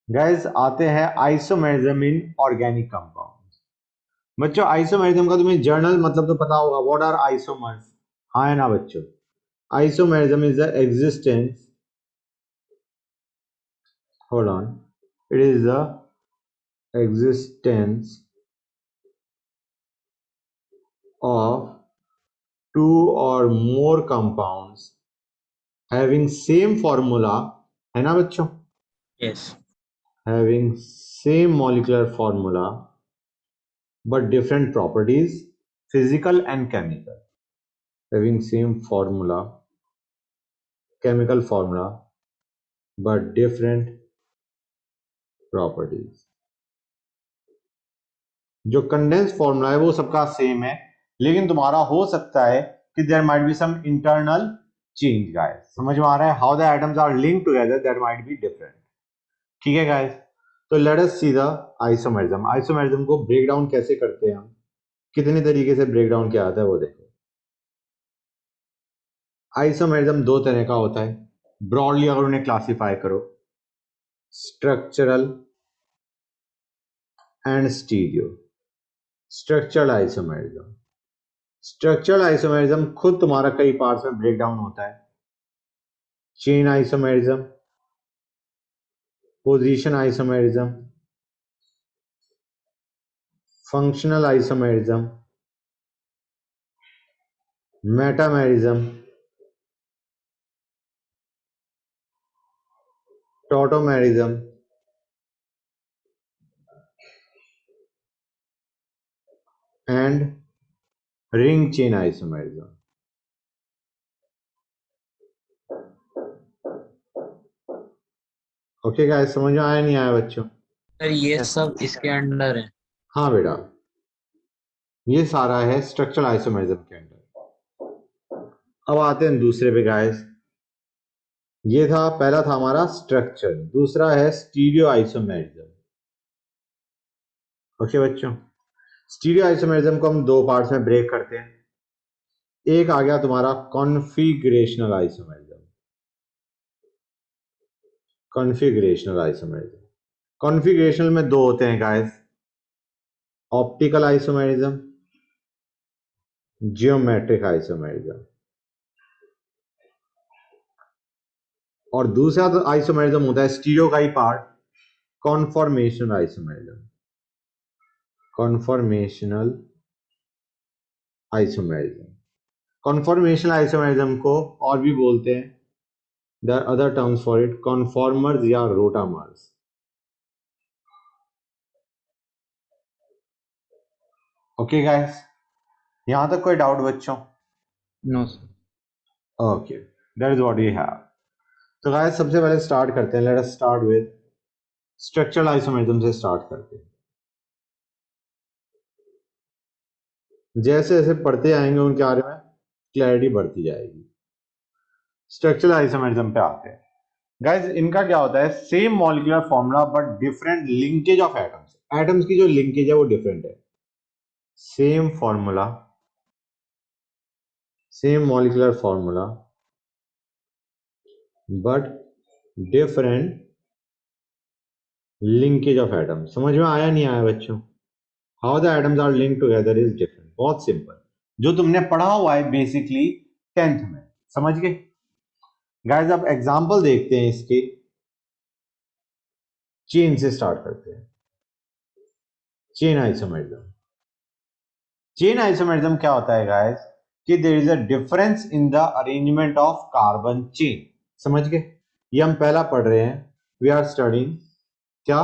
Guys आते हैं isomerism in organic compound. बच्चों आइसोमेरिज्म का तुम्हें जर्नल मतलब तो पता होगा। What are isomers? हाँ है ना बच्चों? Isomerism is the existence, hold on, it is the existence of two or more compounds having same formula, है ना बच्चों? Yes. Having same molecular formula but different properties, physical and chemical. Having same formula, chemical formula but different properties. जो condense formula है वो सबका same है, लेकिन तुम्हारा हो सकता है कि there might be some internal change. Guys समझ में आ रहा है? How the atoms are linked together that might be different. ठीक है गाइस, तो let us see the isomerism. Isomerism को ब्रेक डाउन कैसे करते हैं हम, कितने तरीके से ब्रेक डाउन किया जाता है वो देखो। आइसोमेरिज्म दो तरह का होता है ब्रॉडली, अगर उन्हें क्लासिफाई करो, structural and stereo. Structural isomerism, structural isomerism खुद तुम्हारा कई पार्ट्स में ब्रेक डाउन होता है। Chain isomerism, position isomerism, functional isomerism, metamerism, tautomerism and ring chain isomerism. Okay guys, समझ में आया नहीं आया बच्चों? सर ये सब इसके अंडर है। हाँ बेटा, ये सारा है स्ट्रक्चरल आइसोमेरिज्म के अंदर। अब आते हैं दूसरे पे गाइस। ये था, पहला था हमारा स्ट्रक्चर, दूसरा है स्टीरियो आइसोमेरिज्म। ओके बच्चों, स्टीरियो आइसोमेरिज्म को हम दो पार्ट्स में ब्रेक करते हैं। एक आ गया तुम्हारा configurational isomerism. Configurational isomerism, configurational में दो होते हैं guys, optical isomerism, geometric isomerism. और दूसरा तो आइसोमेरिज्म होता है स्टीरियो का ही part, conformational isomerism. Conformational isomerism, conformational isomerism को और भी बोलते हैं, there are other terms for it, conformers या रोटामर्स। ओके गाइस, यहां तक कोई डाउट बच्चों? No sir. Okay, that is what we have. तो गाइस सबसे पहले स्टार्ट करते हैं, let us start with structural isomerism से स्टार्ट करते हैं। जैसे जैसे पढ़ते आएंगे उनके बारे में क्लैरिटी बढ़ती जाएगी। स्ट्रक्चरल आइसोमेरिज्म पे आते हैं गाइस। इनका क्या होता है, same molecular formula but different linkage of atoms. Atoms की जो लिंकेज है वो डिफरेंट है। Same formula, same molecular formula but different linkage of atom. समझ में आया नहीं आया बच्चों? How the atoms are link together is different. बहुत सिंपल, जो तुमने पढ़ा हुआ है बेसिकली 10th में, समझ गए गाइस? अब एग्जांपल देखते हैं इसके। चेन से स्टार्ट करते हैं, चेन आइसोमेरिज्म। चेन आइसोमेरिज्म क्या होता है गाइस, कि there is a difference in the arrangement of carbon chain. समझ गए? ये हम पहला पढ़ रहे हैं, वी आर स्टडिंग क्या,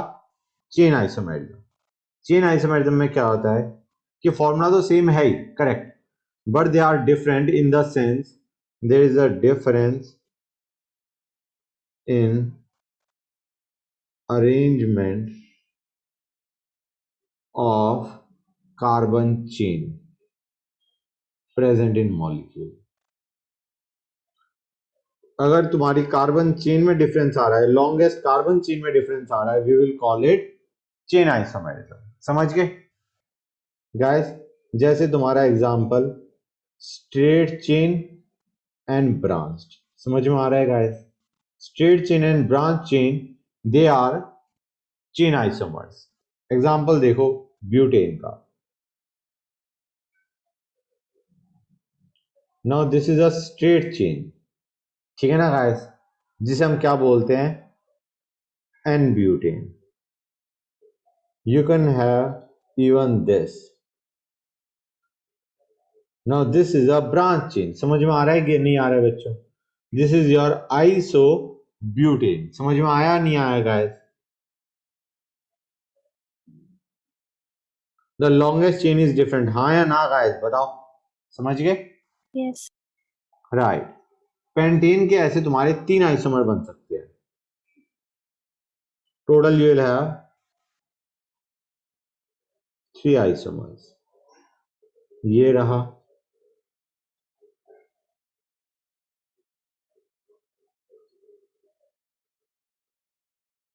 चेन आइसोमेरिज्म। चेन आइसोमेरिज्म में क्या होता है कि फॉर्मूला तो सेम है ही, correct, but they are different in the sense there is a difference in arrangement of carbon chain present in molecule. अगर तुम्हारी कार्बन चेन में डिफरेंस आ रहा है, लॉन्गेस्ट कार्बन चेन में डिफरेंस आ रहा है, we will call it chain isomerism. समझ गए गाइस? जैसे तुम्हारा example straight chain and branch. समझ में आ रहा है guys? Straight chain and branch chain, they are chain isomers. Example देखो ब्यूटेन का। Now this is a straight chain, ठीक है ना गाइस, जिसे हम क्या बोलते हैं, n butane. You can have even this. Now this is a branch chain. समझ में आ रहा है कि नहीं आ रहा है बच्चों? This is your iso butane. समझ में आया नहीं आया guys? The longest chain is different, हाँ या ना गाइस बताओ, समझ गए? Yes. राइट। पेंटेन के ऐसे तुम्हारे 3 आइसोमर बन सकते हैं। Total you will have 3 isomers. ये रहा,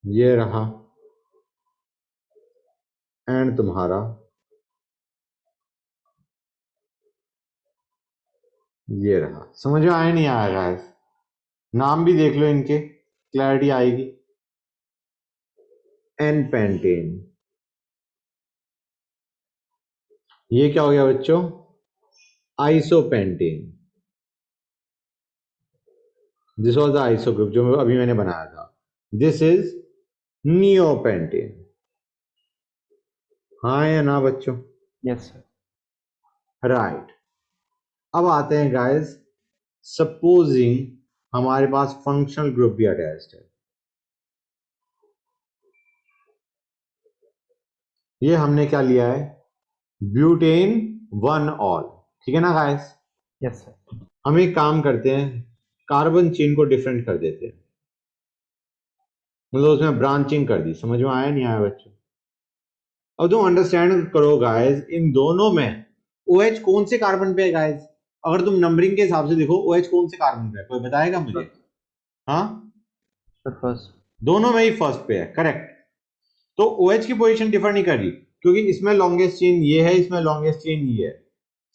ये रहा, एंड तुम्हारा ये रहा। समझ में आया नहीं आया गाइस? नाम भी देख लो इनके, क्लैरिटी आएगी। एन पेंटेन, ये क्या हो गया बच्चों? Isopentane. This was the iso group जो अभी मैंने बनाया था। This is neopentane. हाँ या ना बच्चों? Yes, sir. राइट। अब आते हैं गाइस, सपोजिंग हमारे पास फंक्शनल ग्रुप भी अटैच्ड है। ये हमने क्या लिया है, ब्यूटेन 1 ऑल, ठीक है ना गाइस? Yes, sir. हम एक काम करते हैं, कार्बन चेन को डिफरेंट कर देते हैं, मतलब उसमें ब्रांचिंग कर दी। समझ में आया नहीं आया बच्चों? अब तुम अंडरस्टैंड करो गाइस, इन दोनों में OH कौन से कार्बन पे है गाइस? अगर तुम नंबरिंग के हिसाब से देखो OH कौन से कार्बन पे है, कोई बताएगा मुझे? हाँ, The first. दोनों में ही फर्स्ट पे है, करेक्ट। तो OH की पोजीशन डिफर नहीं कर रही, क्योंकि इसमें लॉन्गेस्ट चेन ये है, इसमें लॉन्गेस्ट चेन ये है।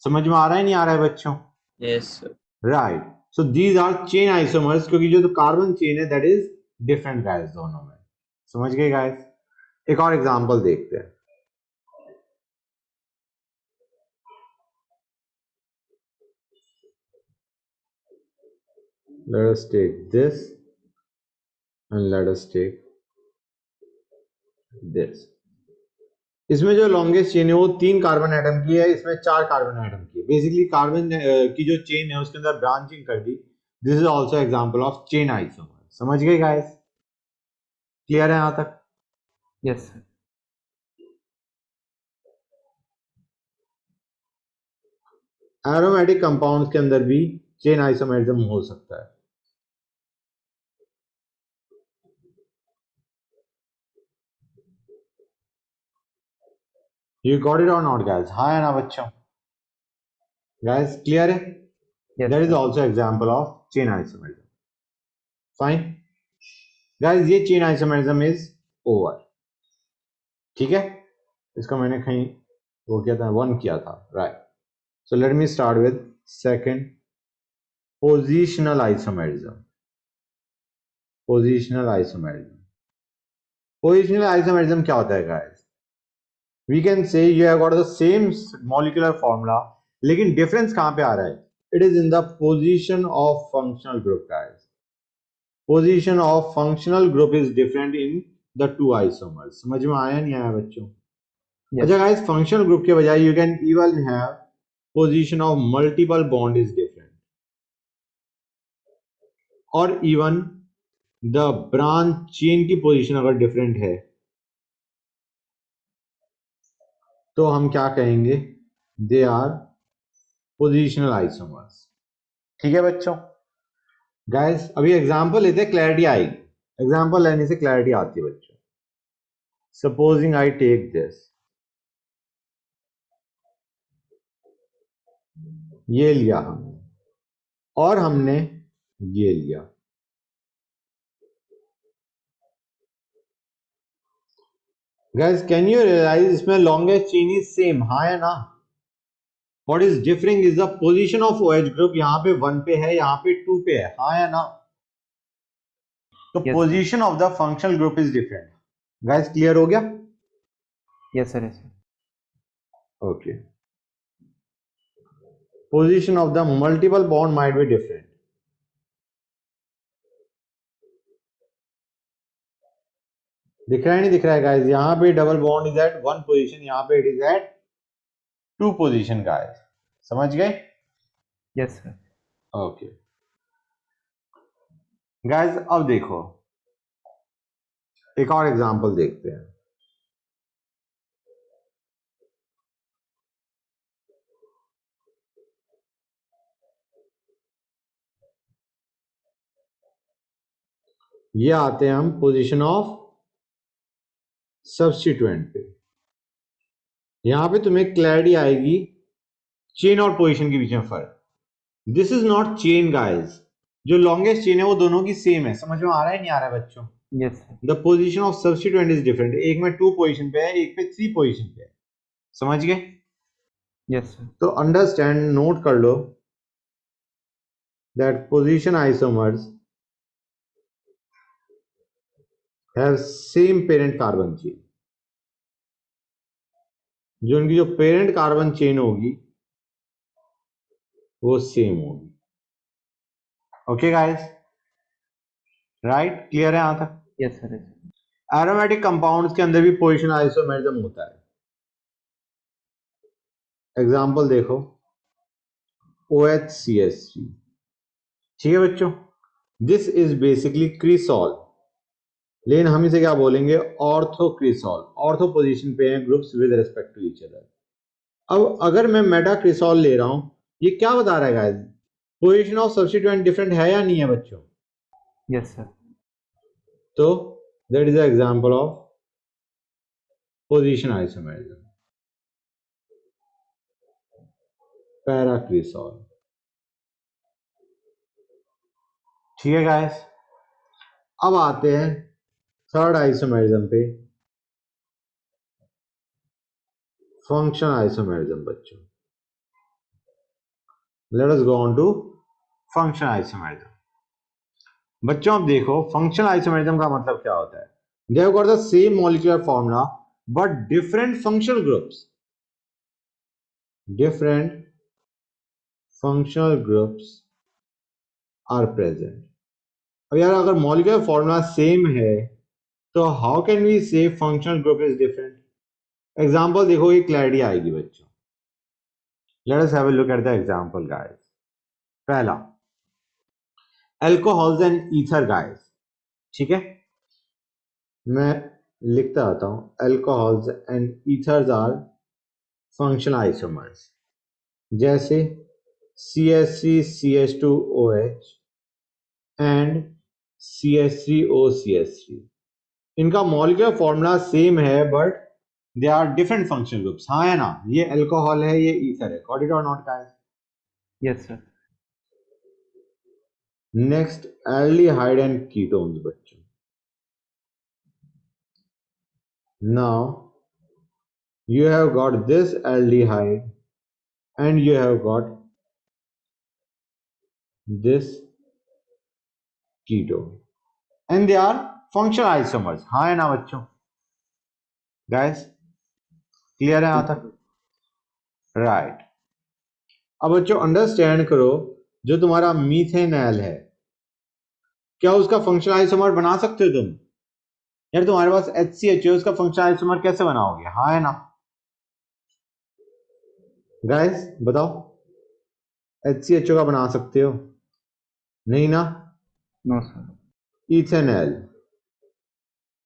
समझ में आ रहा है नहीं आ रहा है बच्चों? Yes, sir. Right. So these are chain isomers, क्योंकि जो तो कार्बन चेन है दैट इज डिफरेंट गाइस दोनों में। समझ गए गाइस? एक और एग्जांपल देखते हैं। Let us take this and let us take this. इसमें जो लॉन्गेस्ट चेन है वो 3 कार्बन एटम की है, इसमें 4 कार्बन एटम की है। बेसिकली कार्बन की जो चेन है उसके अंदर ब्रांचिंग कर दी। This is also example of chain isomer. समझ गए गाइस? क्लियर है यहां तक? Yes, sir. एरोमेटिक कंपाउंड्स के अंदर भी चेन आइसोमेरिज्म हो सकता है। यू गॉट इट और नॉट गाइस? हाँ या ना बच्चों? गाइस क्लियर है? Yes, that is sir. Also example of chain isomerism. Fine guys, ये चेन आइसोमेरिज्म इज ओवर, ठीक है? इसका मैंने कहीं वो किया था, 1 किया था, right. So let me start with second, positional isomerism. Positional isomerism, positional isomerism क्या होता है guys? We can say you have got the same molecular formula, लेकिन डिफरेंस कहां पे आ रहा है? It is in the position of functional group guys. Position of functional group is different in the 2 isomers. समझ में आया नहीं आया बच्चों? Yes. अच्छा गाइस, फंक्शनल ग्रुप के बजाय you can even have position of multiple bond is different, और इवन द ब्रांच चेन की पोजीशन अगर डिफरेंट है तो हम क्या कहेंगे? They are positional isomers. ठीक है बच्चों? गाइस अभी एग्जांपल लेते हैं, क्लैरिटी आएगी। एग्जांपल लेने से क्लैरिटी आती है बच्चों। सपोजिंग आई टेक दिस, ये लिया हमने, और हमने ये लिया। गाइस कैन यू रियलाइज इसमें लॉन्गेस्ट चेन इज सेम, हाँ या ना? What is differing is the position of OH group. यहां पे 1 पे है, यहां पे 2 पे है, हाँ या ना? तो Yes, sir. Position of the functional group is different. Guys clear हो गया? Yes, sir. Yes, sir. Okay. Position of the multiple bond might be different. दिख रहा है नहीं दिख रहा है गाइस? यहाँ पे double bond is at one position, यहाँ पे it is at two position guys. समझ गए? Yes, sir. ओके गाइस, अब देखो एक और एग्जांपल देखते हैं. ये आते हैं हम पोजीशन ऑफ सब्स्टिट्यूएंट पे. यहां पे तुम्हें क्लैरिटी आएगी चेन और पोजीशन के बीच में फर्क. This is not chain guys. जो लॉन्गेस्ट चेन है वो दोनों की सेम है. समझ में आ रहा है नहीं आ रहा है बच्चों? Yes, sir. The position of substituent is different. एक में 2 पोजीशन पे है, एक पे 3 पोजीशन पे है. समझ गए? Yes, sir. तो अंडरस्टैंड, नोट कर लो that position isomers have same parent carbon chain. जो उनकी जो पेरेंट कार्बन चेन होगी वो सेम होगी. Okay guys, right? क्लियर है यहां तक? Yes, sir. Yes, sir. Aromatic compounds के अंदर भी पोजीशन आइसोमेरिज्म होता है. एग्जांपल देखो OHCH3. ठीक है बच्चों, दिस इज बेसिकली क्रिसॉल, लेकिन हम इसे क्या बोलेंगे? ऑर्थो क्रिसॉल. ऑर्थो पोजीशन पे हैं groups with respect to each other. अब अगर मैं मेटा क्रिसॉल ले रहा हूं, ये क्या बता रहा है guys? Position of substituent different है या नहीं है बच्चों? Yes, sir. तो that is the example of position isomerism. Paracresol. ठीक है गाइस, अब आते हैं थर्ड आइसोमेरिज्म पे, फंक्शन आइसोमेरिज्म बच्चों. Let us go on to function isomerism. बच्चों अब देखो फंक्शन आइसोमेरिज्म का मतलब क्या होता है. They have got the same molecular formula but different functional groups. Different functional groups are present. अब यार अगर मॉलिक्यूलर फॉर्मूला सेम है तो how can we say functional group is different? Example देखो, ये क्लैरिटी आएगी बच्चों. Let us have a look at the example guys. पहला अल्कोहल्स एंड ईथर गाइस. ठीक है, मैं लिखता आता हूं. Alcohols and ethers are functional isomers. जैसे CH3CH2OH एंड CH3OCH3. इनका मॉलिक्यूलर फॉर्मूला सेम है but they are different functional groups. हाँ है ना? ये अल्कोहल है, ये ईथर है. गॉट इट और not guys? Yes, sir. Next aldehyde and ketones बच्चों. Now you have got this aldehyde and you have got this ketone and they are functional isomers. हाँ है ना बच्चों? guys क्लियर है यहां तक? राइट. अब बच्चों अंडरस्टैंड करो, जो तुम्हारा मीथेनॉल है, क्या उसका फंक्शनल आइसोमर बना सकते हो तुम? यार तुम्हारे पास HCH है, उसका फंक्शनल आइसोमर कैसे बनाओगे? हाँ है ना गाइस? बताओ, HCHO का बना सकते हो? नहीं ना? No, sir. Ethanol,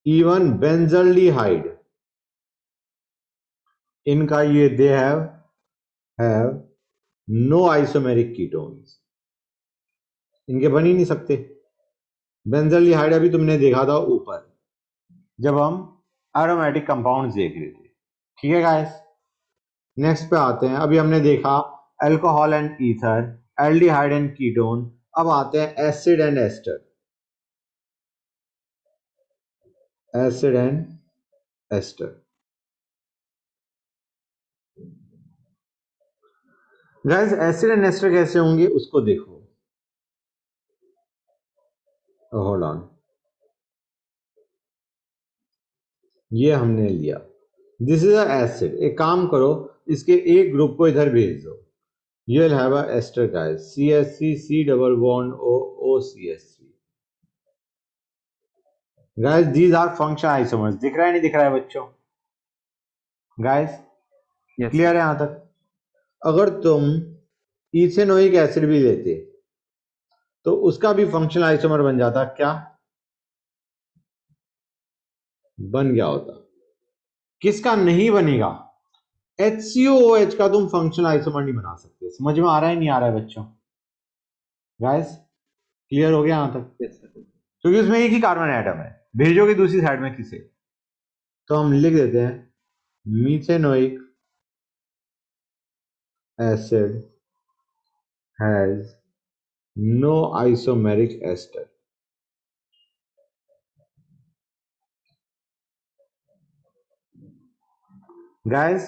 even benzaldehyde, इनका ये they have no isomeric ketones. इनके बन ही नहीं सकते. बेंजल्डिहाइड अभी तुमने देखा था ऊपर जब हम एरोमेटिक कंपाउंड्स देख रहे थे. ठीक है गाइस, नेक्स्ट पे आते हैं. अभी हमने देखा alcohol and ether, aldehyde and ketone. अब आते हैं acid and ester. Acid and ester. Guys acid and ester कैसे होंगे उसको देखो. Hold on. ये हमने लिया, दिस इज अ एसिड। एक काम करो, इसके एक ग्रुप को इधर भेज दो, you will have a ester guys, CH3 C double bond O OCH3 guys, these are functional isomers। दिख रहा है नहीं दिख रहा है बच्चों? Guys Yes, clear sir. है यहां तक? अगर तुम इथेनोइक एसिड भी लेते तो उसका भी फंक्शनल आइसोमर बन जाता, क्या बन गया होता? किसका नहीं बनेगा? HCOOH का तुम फंक्शनल आइसोमर नहीं बना सकते। समझ में आ रहा है नहीं आ रहा है बच्चों? गाइस क्लियर हो गया यहां तक? Yes, sir. क्योंकि उसमें एक ही कार्बन एटम है, भेजोगे दूसरी साइड में किसे? तो हम लिख देते हैं methanoic acid has no isomeric ester। Guys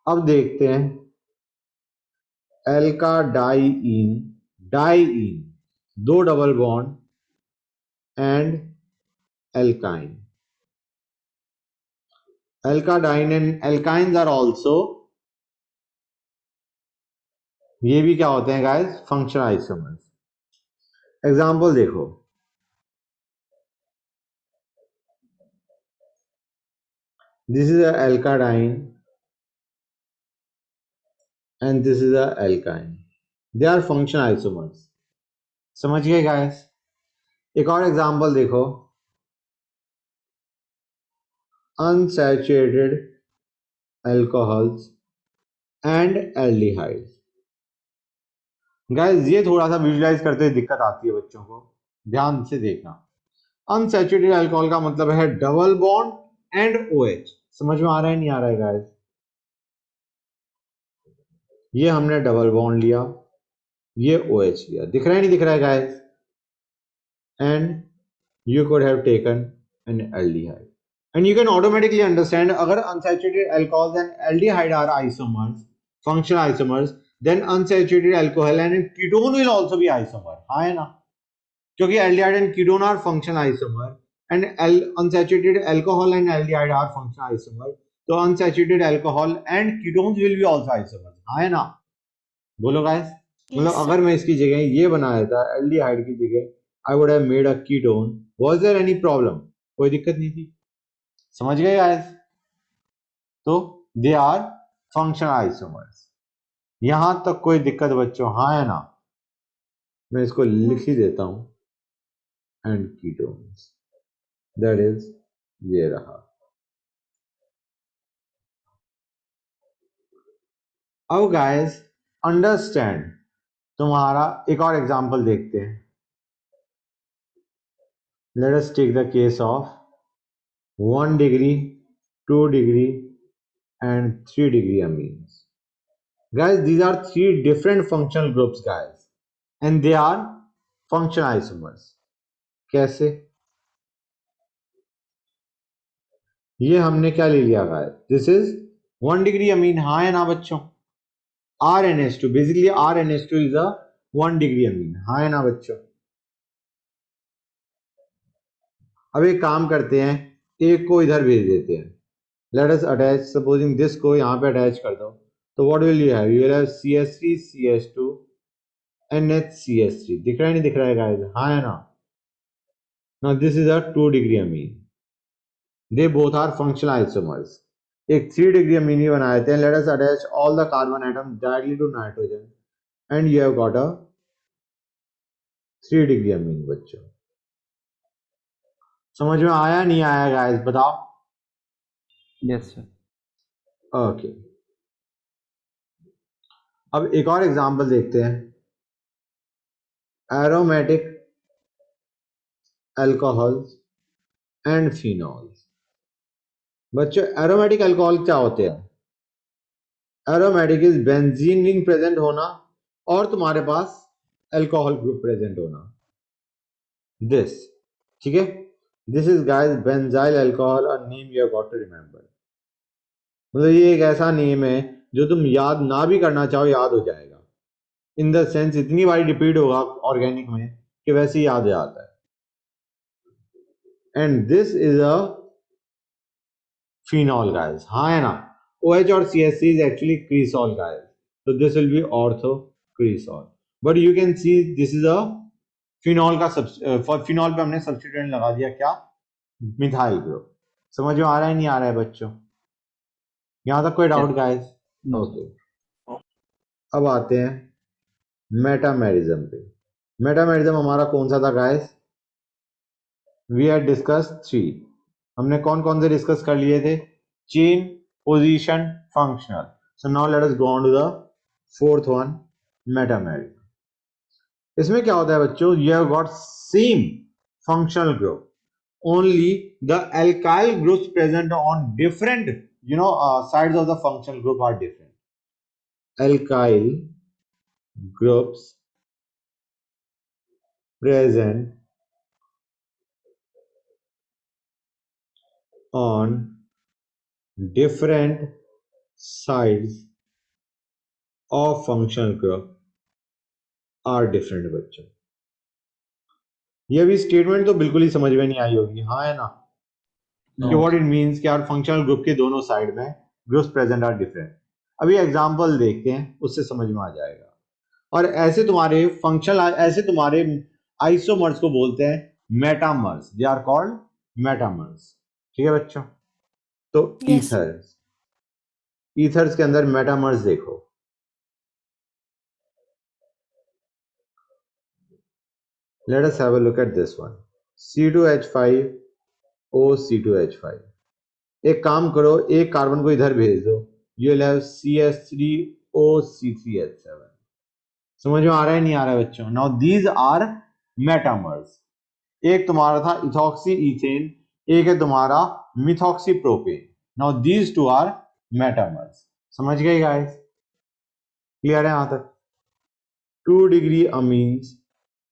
अब देखते हैं एल्का डाइईन, डाइईन दो double bond and alkyne, alkadiene and alkynes are also, ये भी क्या होते हैं गाइस? Functional isomers. एग्जांपल देखो, this is a alkadiene and this is a alkyne, they are functional isomers. समझ गए गाइस? एक और एग्जांपल देखो, unsaturated alcohols and aldehydes। Guys ये थोड़ा सा विजुलाइज करते हुए दिक्कत आती है बच्चों को, ध्यान से देखना। अनसैचुरेटेड अल्कोहल का मतलब है डबल बॉन्ड एंड OH। समझ में आ रहा है नहीं आ रहा है गाइस? ये हमने डबल बॉन्ड लिया, ये OH लिया, दिख रहा है नहीं दिख रहा है guys? And you could have taken an aldehyde, and you can automatically understand अगर unsaturated alcohols and aldehyde are isomers, functional isomers, then unsaturated alcohol and ketone will also be isomer। हाँ है ना? क्योंकि aldehyde and ketone are functional isomer and unsaturated alcohol and aldehyde are functional isomer, तो unsaturated alcohol and ketones will be also isomers। हाँ है ना? बोलो guys. मतलब Yes, अगर मैं इसकी जगह ये बनाया था एल्डिहाइड की जगह, I would have made a ketone, was there any problem? कोई दिक्कत नहीं थी। समझ गए गाइस? तो दे आर फंक्शनल आइसोमर्स। यहां तक कोई दिक्कत बच्चों? हाँ है ना? मैं इसको लिख ही देता हूं, एंड कीटोन्स, दैट इज ये रहा। अब गाइस अंडरस्टैंड, तुम्हारा एक और एग्जांपल देखते हैं। Let us take the case of 1 degree, 2 degree and 3 degree amines। Guys, these are three different functional groups guys, and they are functional isomers। कैसे? ये हमने क्या ले लिया guys? This is 1 degree amine. हाँ है ना बच्चों? RNH2, basically RNH2 is a 1 degree amine. हाँ है ना बच्चों? अब एक काम करते हैं, एक को इधर भेज देते हैं। Let us attach, supposing this को यहाँ पे अटैच कर दो, तो what will you have? You will have CH3 CH2 NHCH3। दिख रहा है नहीं दिख रहा है गाइस? हाँ है ना? Now this is a 2 degree amine, they both are functional isomers। एक 3 degree amine ही बनाए थे। Let us attach all the carbon atoms directly to nitrogen and you have got a 3 degree amine। बच्चों समझ में आया नहीं आया गाइस? बताओ। Yes, sir. ओके, अब एक और एग्जांपल देखते हैं, एरोमेटिक अल्कोहल्स एंड फिनॉल्स। बच्चों एरोमेटिक अल्कोहल क्या होते हैं? Aromatic is benzene ring present होना और तुम्हारे पास अल्कोहल ग्रुप प्रेजेंट होना, दिस। ठीक है, this is guys benzyl alcohol, a name you have got to remember. मतलब ये एक ऐसा नेम है जो तुम याद ना भी करना चाहो याद हो जाएगा, इन द सेंस इतनी बारी रिपीट होगा ऑर्गेनिक में कि वैसे ही याद हो जाता है। And this is a phenol guys, हाँ है ना, OH और CH3 is actually cresol guys, so this will be ortho cresol, but you can see this is a phenol का फॉर फिनॉल पे हमने सब्स्टिट्यूएंट लगा दिया क्या, मिथाइल ग्रुप। समझ में आ रहा है नहीं आ रहा है बच्चों, यहां तक कोई डाउट गाइस? No. ओके, अब आते हैं मेटामेरिज्म पे। मेटामेरिज्म हमारा कौन सा था गाइस? वी हैड डिस्कस 3, हमने कौन कौन से डिस्कस कर लिए थे? Chain, position, functional. So now let us go on to the fourth one, metamerism. इसमें क्या होता है बच्चों? You have got same functional group, only the alkyl groups present on different sides of the functional group are different. Alkyl groups present on different sides of functional group are different बच्चों। ये भी statement तो बिल्कुल ही समझ में नहीं आई होगी, हाँ है ना? कि व्हाट इट मींस कि यार फंक्शनल ग्रुप के दोनों साइड में ग्रुप्स प्रेजेंट आर डिफरेंट। अभी एग्जांपल देखते हैं, उससे समझ में आ जाएगा। और ऐसे तुम्हारे आइसोमर्स को बोलते हैं metamers, they are called metamers. ठीक है बच्चों? तो Yes. ईथर्स के अंदर मेटामर्स देखो, let us have a look at this one, C2H5OC2H5। एक काम करो, एक कार्बन को इधर भेज दो, you will have CH3OC3H7। समझ में आ रहा है नहीं आ रहा है बच्चों? Now these are metamers. एक तुम्हारा था इथॉक्सी इथेन, एक है तुम्हारा methoxy propane. Now these two are metamers. समझ गए गाइस? क्लियर है यहां तक? 2 डिग्री अमीन्स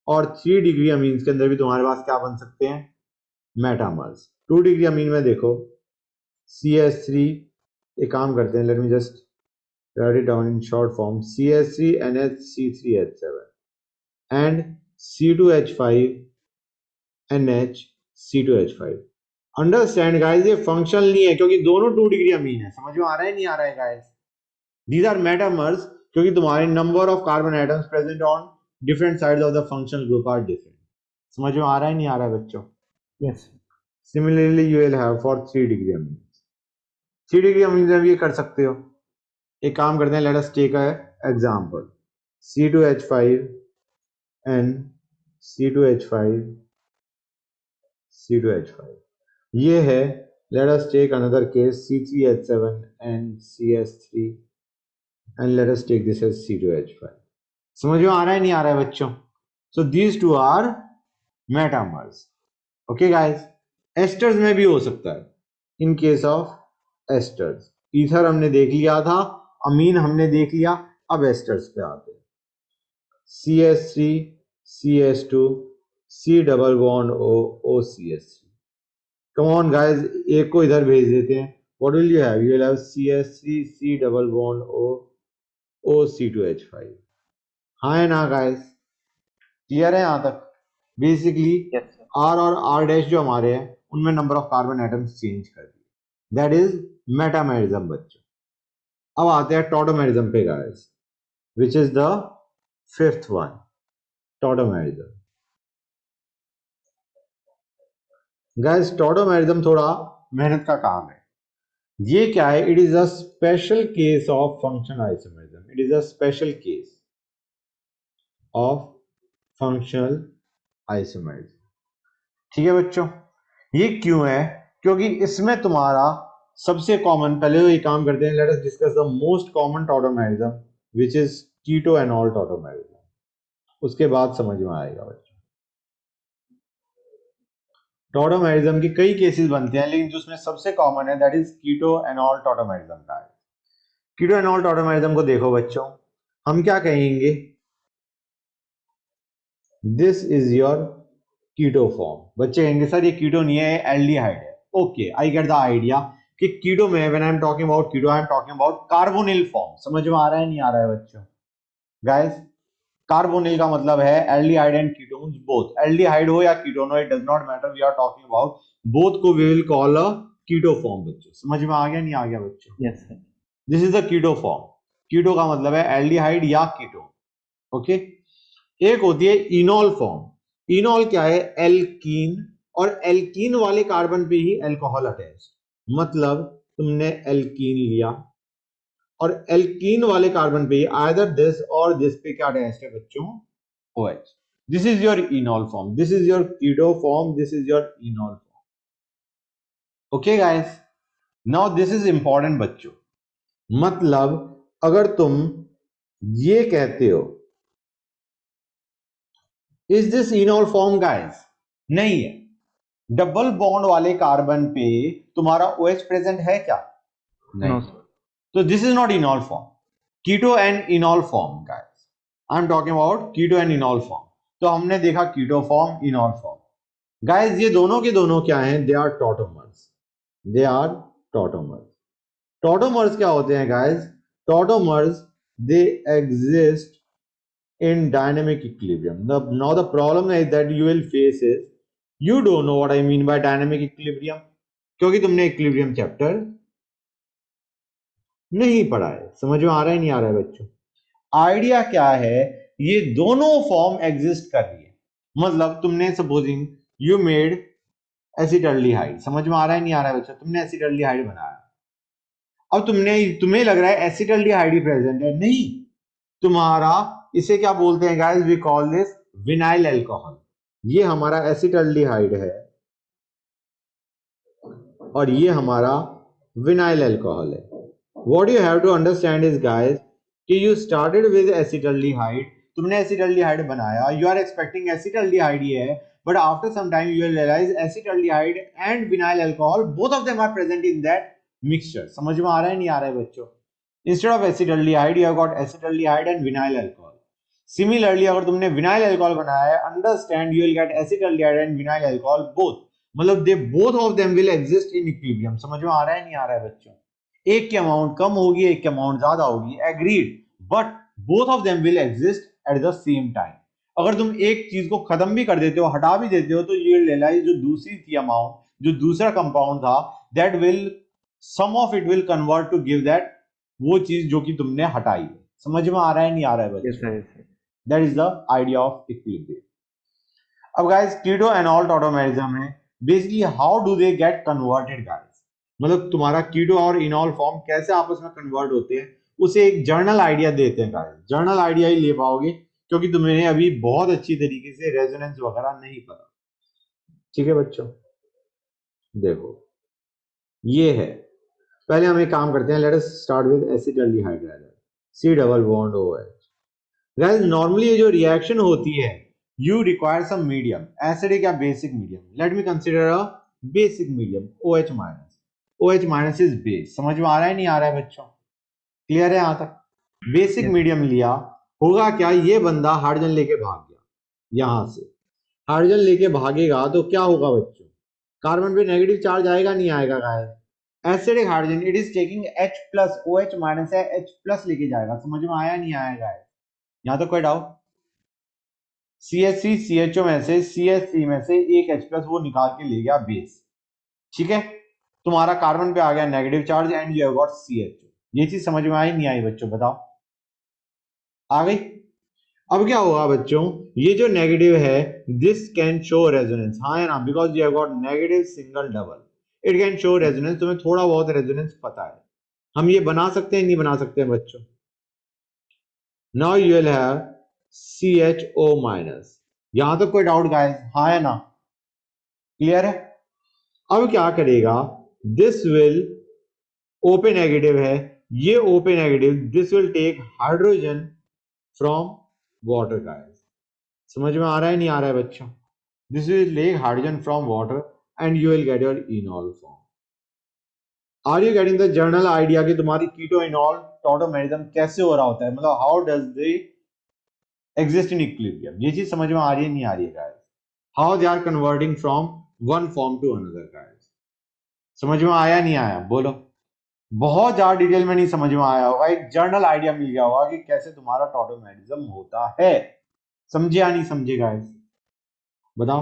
और 3 डिग्री अमीन्स के अंदर भी तुम्हारे पास क्या बन सकते हैं? मेटामर्स। 2 डिग्री अमीन में देखो CH3, एक काम करते हैं, let me just write it down in short form, CH3NHC3H7 and C2H5NHC2H5। Understand guys, ये फंक्शनल नहीं है क्योंकि दोनों 2 डिग्री अमीन है। समझ में आ रहा है नहीं आ रहा है गाइस? दीज आर मेटामर्स क्योंकि तुम्हारे number of carbon atoms present on different sides of the functional group are different. समझ में आ रहा है नहीं आ रहा है बच्चों? Yes. Similarly you will have for 3 degree amine. 3 degree amine में भी ये कर सकते हो। एक काम करते हैं, let us take a example, C2H5 C2H5 ये है। Let us take another case C3H7 and let us take this as C2H5। समझ में आ रहा है नहीं आ रहा है बच्चों? So these two are metamers. Okay guys, asters में भी हो सकता है। In case of esters, ether हमने देख लिया था, अमीन हमने देख लिया, अब एस्टर्स पे आते हैं। CH3 CH2 C double bond O CH3। Come on guys, एक को इधर भेज देते हैं। What will you have? You will have CH3 C double bond O C2H5। हाँ है ना गाइस? क्लियर है यहां तक? Basically Yes, sir. R और R डैश जो हमारे हैं उनमें number of carbon atoms change कर दिए, दैट इज मेटामेरिज्म बच्चों। अब आते हैं टॉडोमेरिज्म पे guys, which is the fifth one, tautomerism. Guys tautomerism थोड़ा मेहनत का काम है। ये क्या है? It is a special case of functional isomerism. It is a special case of functional isomerism. ठीक है बच्चों? ये क्यों है? क्योंकि इसमें तुम्हारा सबसे कॉमन, पहले तो ये काम करते हैं, let us discuss the most common tautomerism which is keto enol tautomerism. उसके बाद समझ में आएगा बच्चों। टॉडोमेरिज्म के कई केसेस बनते हैं, लेकिन जो उसमें सबसे कॉमन है दैट इज कीटो एनॉल टॉडोमेरिज्म का। कीटो एनॉल टॉडोमेरिज्म को देखो बच्चों, हम क्या कहेंगे? This is your keto form. बच्चे कहेंगे सर ये कीटो नहीं है, एल्डिहाइड है। Okay, I get the idea कि कीटो में when I am talking about keto I am talking about carbonyl form. समझ में आ रहा है नहीं आ रहा है बच्चों? गाइस, कार्बोनिल का मतलब है aldehyde and ketones both. Aldehyde हो या कीटोन हो, it does not matter, we are talking about both को we will call a keto form बच्चों, समझ में आ गया नहीं आ गया बच्चों? Yes, sir. This is the keto form. Keto का मतलब है एल्डिहाइड या कीटो, ओके। एक होती है इनॉल फॉर्म। इनॉल क्या है? एल्कीन, और एल्कीन वाले कार्बन पे ही अल्कोहल अटैच, मतलब तुमने एल्कीन लिया और एल्कीन वाले कार्बन पे आइदर दिस और दिस पे क्या अटैच्ड है बच्चों? OH। This is your enol form, this is your keto form, this is your enol form. Okay guys, now this is important बच्चों। मतलब अगर तुम ये कहते हो is this enol form guys, नहीं है। डबल बॉन्ड वाले कार्बन पे तुम्हारा OH प्रेजेंट है क्या? नहीं। No, sir. तो this is not enol form. Keto and enol form guys, I am talking about keto and enol form. तो हमने देखा keto form, enol form. Guys ये दोनों के दोनों क्या हैं? They are tautomers, they are tautomers. Tautomers क्या होते हैं guys? Tautomers they exist in dynamic equilibrium. Now the problem is that you will face is you don't know what I mean by dynamic equilibrium, क्योंकि तुमने equilibrium chapter नहीं पढ़ा है। समझ में आ रहा है नहीं आ रहा है बच्चों? आइडिया क्या है? ये दोनों फॉर्म एग्जिस्ट कर रही है। मतलब तुमने सपोजिंग यू मेड एसिटाल्डिहाइड, समझ में आ रहा है नहीं आ रहा है बच्चों? तुमने एसिटाल्डिहाइड बनाया, अब तुम्हें लग रहा है एसिटाल्डिहाइड ही प्रेजेंट है, नहीं। तुम्हारा इसे क्या बोलते हैं guys? We call this vinyl alcohol. ये हमारा एसिटाल्डिहाइड है और ये हमारा विनाइल अल्कोहल है। What you have to understand is guys कि यू स्टार्टेड विद एसिटाल्डिहाइड, तुमने एसिटाल्डिहाइड बनाया, यू आर एक्सपेक्टिंग एसिटाल्डिहाइड ही है, but after some time you will realise acetaldehyde and vinyl alcohol both of them are present in that mixture. समझ में आ रहा है नहीं आ रहा है बच्चों? Instead of acetaldehyde, you have got acetaldehyde and vinyl alcohol. Similarly, अगर तुमने vinyl alcohol बनाया है, understand you will get acetaldehyde and vinyl alcohol both. मतलब they both of them will exist in equilibrium. समझ में आ रहा है नहीं आ रहा है बच्चों? एक की अमाउंट कम होगी, एक की अमाउंट ज्यादा होगी, agreed. But both of them will exist at the same time. अगर तुम एक चीज को खत्म भी कर देते हो, हटा भी देते हो, तो you will realize जो दूसरी थी अमाउंट, जो दूसरा कंपाउंड था, that will some of it will convert to give that वो चीज जो कि तुमने हटाई है। समझ में आ रहा है नहीं आ रहा है बच्चों? Yes, sir. Yes, sir. That is the idea of equilibrium. अब गाइस कीटो एनॉल टॉटोमेरिज्म है, basically how do they get converted guys? मतलब तुम्हारा कीटो और इनॉल फॉर्म कैसे आपस में कन्वर्ट होते हैं, उसे एक जर्नल आइडिया देते हैं गाइस। जर्नल आइडिया ही ले पाओगे क्योंकि तुम्हें अभी बहुत अच्छी तरीके से रेजोनेंस वगैरह नहीं पता। ठीक है बच्चों, देखो ये है। पहले हम एक काम करते हैं, let us start with acetaldehyde rather, C double bond OH। Guys normally ये जो रिएक्शन होती है, you require some medium, acidic या basic medium. Let me consider a basic medium, OH minus. OH minus is base. समझ में आ रहा है नहीं आ रहा है बच्चों? क्लियर है यहां तक? Basic Yes. मीडियम लिया, होगा क्या? ये बंदा हाइड्रोजन लेके भाग गया, यहां से हाइड्रोजन लेके भागेगा तो क्या होगा बच्चों? कार्बन पे नेगेटिव चार्ज आएगा नहीं आएगा guys? Acidic hydrogen it is taking H plus, OH minus है, H प्लस लेके जाएगा। समझ में आया नहीं आएगा? यहां तो कोई डाउट? CH3 CHO में से, CH3 में से एक H प्लस वो निकाल के ले गया बेस। ठीक है, तुम्हारा कार्बन पे आ गया negative charge and you have got CHO। ये चीज समझ में आई नहीं आई बच्चों? बताओ, आ गई? अब क्या होगा बच्चों? ये जो नेगेटिव है, दिस कैन शो रेजोनेंस, हाँ है ना? Because you have got negative single double, it can show resonance. तुम्हें थोड़ा बहुत रेजोनेंस पता है, हम ये बना सकते हैं नहीं बना सकते हैं बच्चों? Now you will have CHO minus. यहां तक कोई डाउट गाइस? हाँ है ना? क्लियर है? अब क्या करेगा? दिस विल ओपन नेगेटिव है, ये open negative, this will take hydrogen from water guys. समझ में आ रहा है नहीं आ रहा है बच्चों? This will take hydrogen from water and you will get your enol form. Are you getting the general idea कि तुम्हारी कीटो इनॉल टॉटोमेरिज्म कैसे हो रहा होता है? मतलब how does they exist in equilibrium? ये चीज समझ में आ रही है नहीं आ रही है guys? How they are converting from one form to another guys? समझ में आया नहीं आया? बोलो। बहुत ज्यादा डिटेल में नहीं समझ में आया होगा, एक जर्नल आइडिया मिल गया होगा कि कैसे तुम्हारा टॉटोमेरिज्म होता है। समझे या नहीं समझे गाइस? बताओ,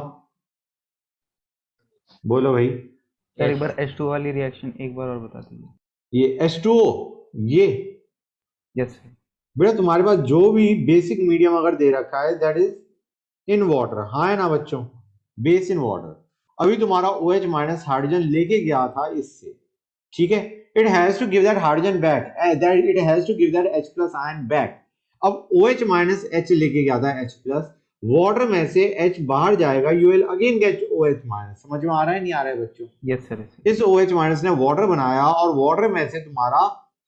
बोलो भाई। सर एक बार H2 वाली रिएक्शन एक बार और बता दीजिए। ये H2O, ये यस सर। बेटा तुम्हारे पास जो भी बेसिक मीडियम अगर दे रखा है दैट इज इन वाटर, हाँ है ना बच्चों, बेस इन वाटर। अभी तुम्हारा OH माइनस हाइड्रोजन लेके गया था इससे, ठीक है, it has to give that hydrogen back, that it has to give that H plus ion back. अब OH माइनस H लेके गया था H प्लस, वाटर में से H बाहर जाएगा, you will again get OH minus. समझ में आ रहा है नहीं आ रहा है बच्चों? यस सर, यस इस OH माइनस ने वाटर बनाया और वाटर में से तुम्हारा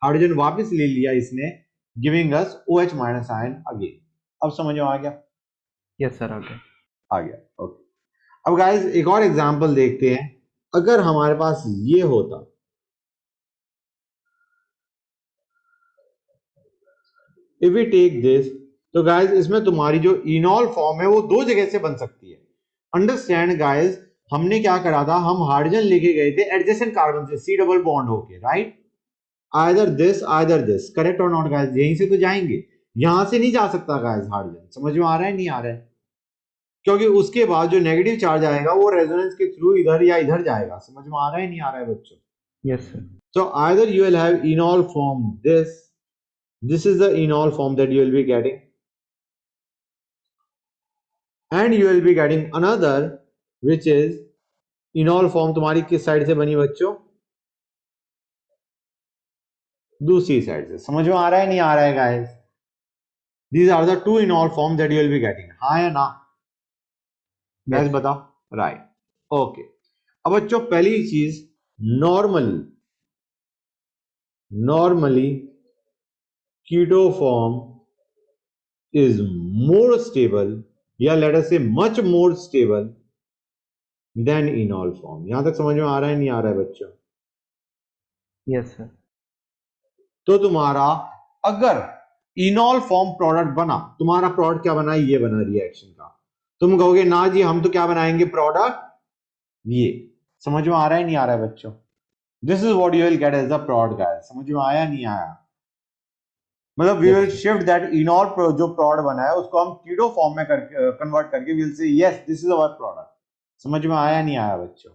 हाइड्रोजन वापस ले लिया इसने, giving us OH minus ion again. अब समझ में आ गया? यस सर, आ गया। आ गया, ओके। अब गाइस एक और एग्जांपल देखते हैं। अगर हमारे पास ये होता, इफ वी टेक दिस, तो गाइस इसमें तुम्हारी जो इनॉल फॉर्म है वो दो जगह से बन सकती है। अंडरस्टैंड गाइस, हमने क्या करा था, हम हाइड्रोजन लेके गए थे एडजेसेंट कार्बन से, C डबल बॉन्ड होके, राइट? आइदर दिस, करेक्ट और नॉट गाइस? यहीं से तो जाएंगे, यहां से नहीं जा सकता गाइस हाइड्रोजन। समझ में आ रहा है नहीं आ रहा है? क्योंकि उसके बाद जो नेगेटिव चार्ज आएगा वो रेजोनेंस के थ्रू इधर या इधर जाएगा। समझ में आ रहा है नहीं आ रहा है बच्चों? Yes sir. So either you will have enol form this is the enol form that you will be getting, and you will be getting another which is enol form तुम्हारी किस साइड से बनी बच्चों? दूसरी साइड से। समझ में आ रहा है नहीं आ रहा है guys? These are the two enol form that you will be getting, हाँ या ना गाइस? Yes. बताओ। Right, okay. अब बच्चों पहली चीज, normally keto form is more stable, या let us say much more stable than enol form। यहां तक समझ में आ रहा है नहीं आ रहा है बच्चों? Yes sir. तो तुम्हारा अगर इनॉल फॉर्म प्रोडक्ट बना, तुम्हारा प्रोडक्ट क्या बना? ये बना रिएक्शन का। तुम कहोगे ना जी हम तो क्या बनाएंगे प्रोडक्ट, ये। समझ में आ रहा है नहीं आ रहा है बच्चों? This is what you will get as the product guys. समझ में आया नहीं आया? मतलब we will shift that enol जो प्रोडक्ट बना है उसको हम कीटो फॉर्म में करके कन्वर्ट करके will say yes this is our product. समझ में आया नहीं आया बच्चों?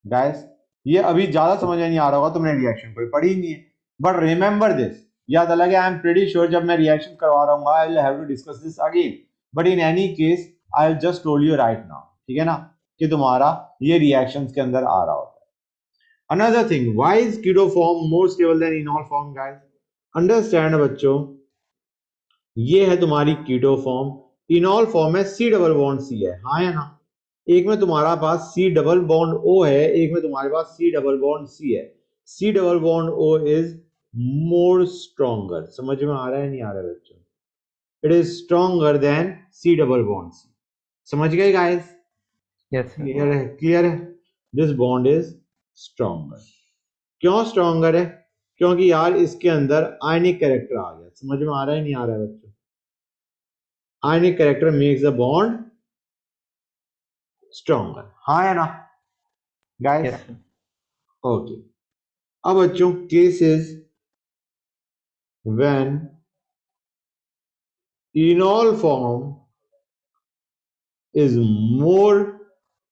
गाइस ये अभी ज्यादा समझ में नहीं आ रहा होगा, तुमने रिएक्शन कोई पढ़ी नहीं है, बट रिमेंबर दिस, याद अलग है। आई एम प्रीटी श्योर जब मैं रिएक्शन करवा रहा हूँ I will have to discuss this again, but in any case I will just told you right now, ठीक है ना, कि तुम्हारा ये रिएक्शंस के अंदर आ रहा होता है। Another thing, why is keto form more stable than enol form guys? Understand बच्चों, ये है तुम्हारी कीटो फॉर्म, इनॉल फॉर्म है C डबल बॉन्ड C है, हाँ या ना? एक में तुम्हारा पास C डबल बॉन्ड O है, एक में तुम्हारे पास C डबल बॉन्ड C है। C double bond O is more stronger. समझ में आ रहा है नहीं आ रहा है बच्चों? It is stronger than C double bond C। समझ गए गाइस? Yes sir. क्लियर है? क्लियर है? This bond is stronger. क्यों स्ट्रॉन्गर है? क्योंकि यार इसके अंदर आयनिक कैरेक्टर आ गया। समझ में आ रहा है नहीं आ रहा है बच्चों? Ionic character makes the bond stronger, हाँ या ना गाइस? Yes sir. ओके। अब बच्चों cases when enol form is more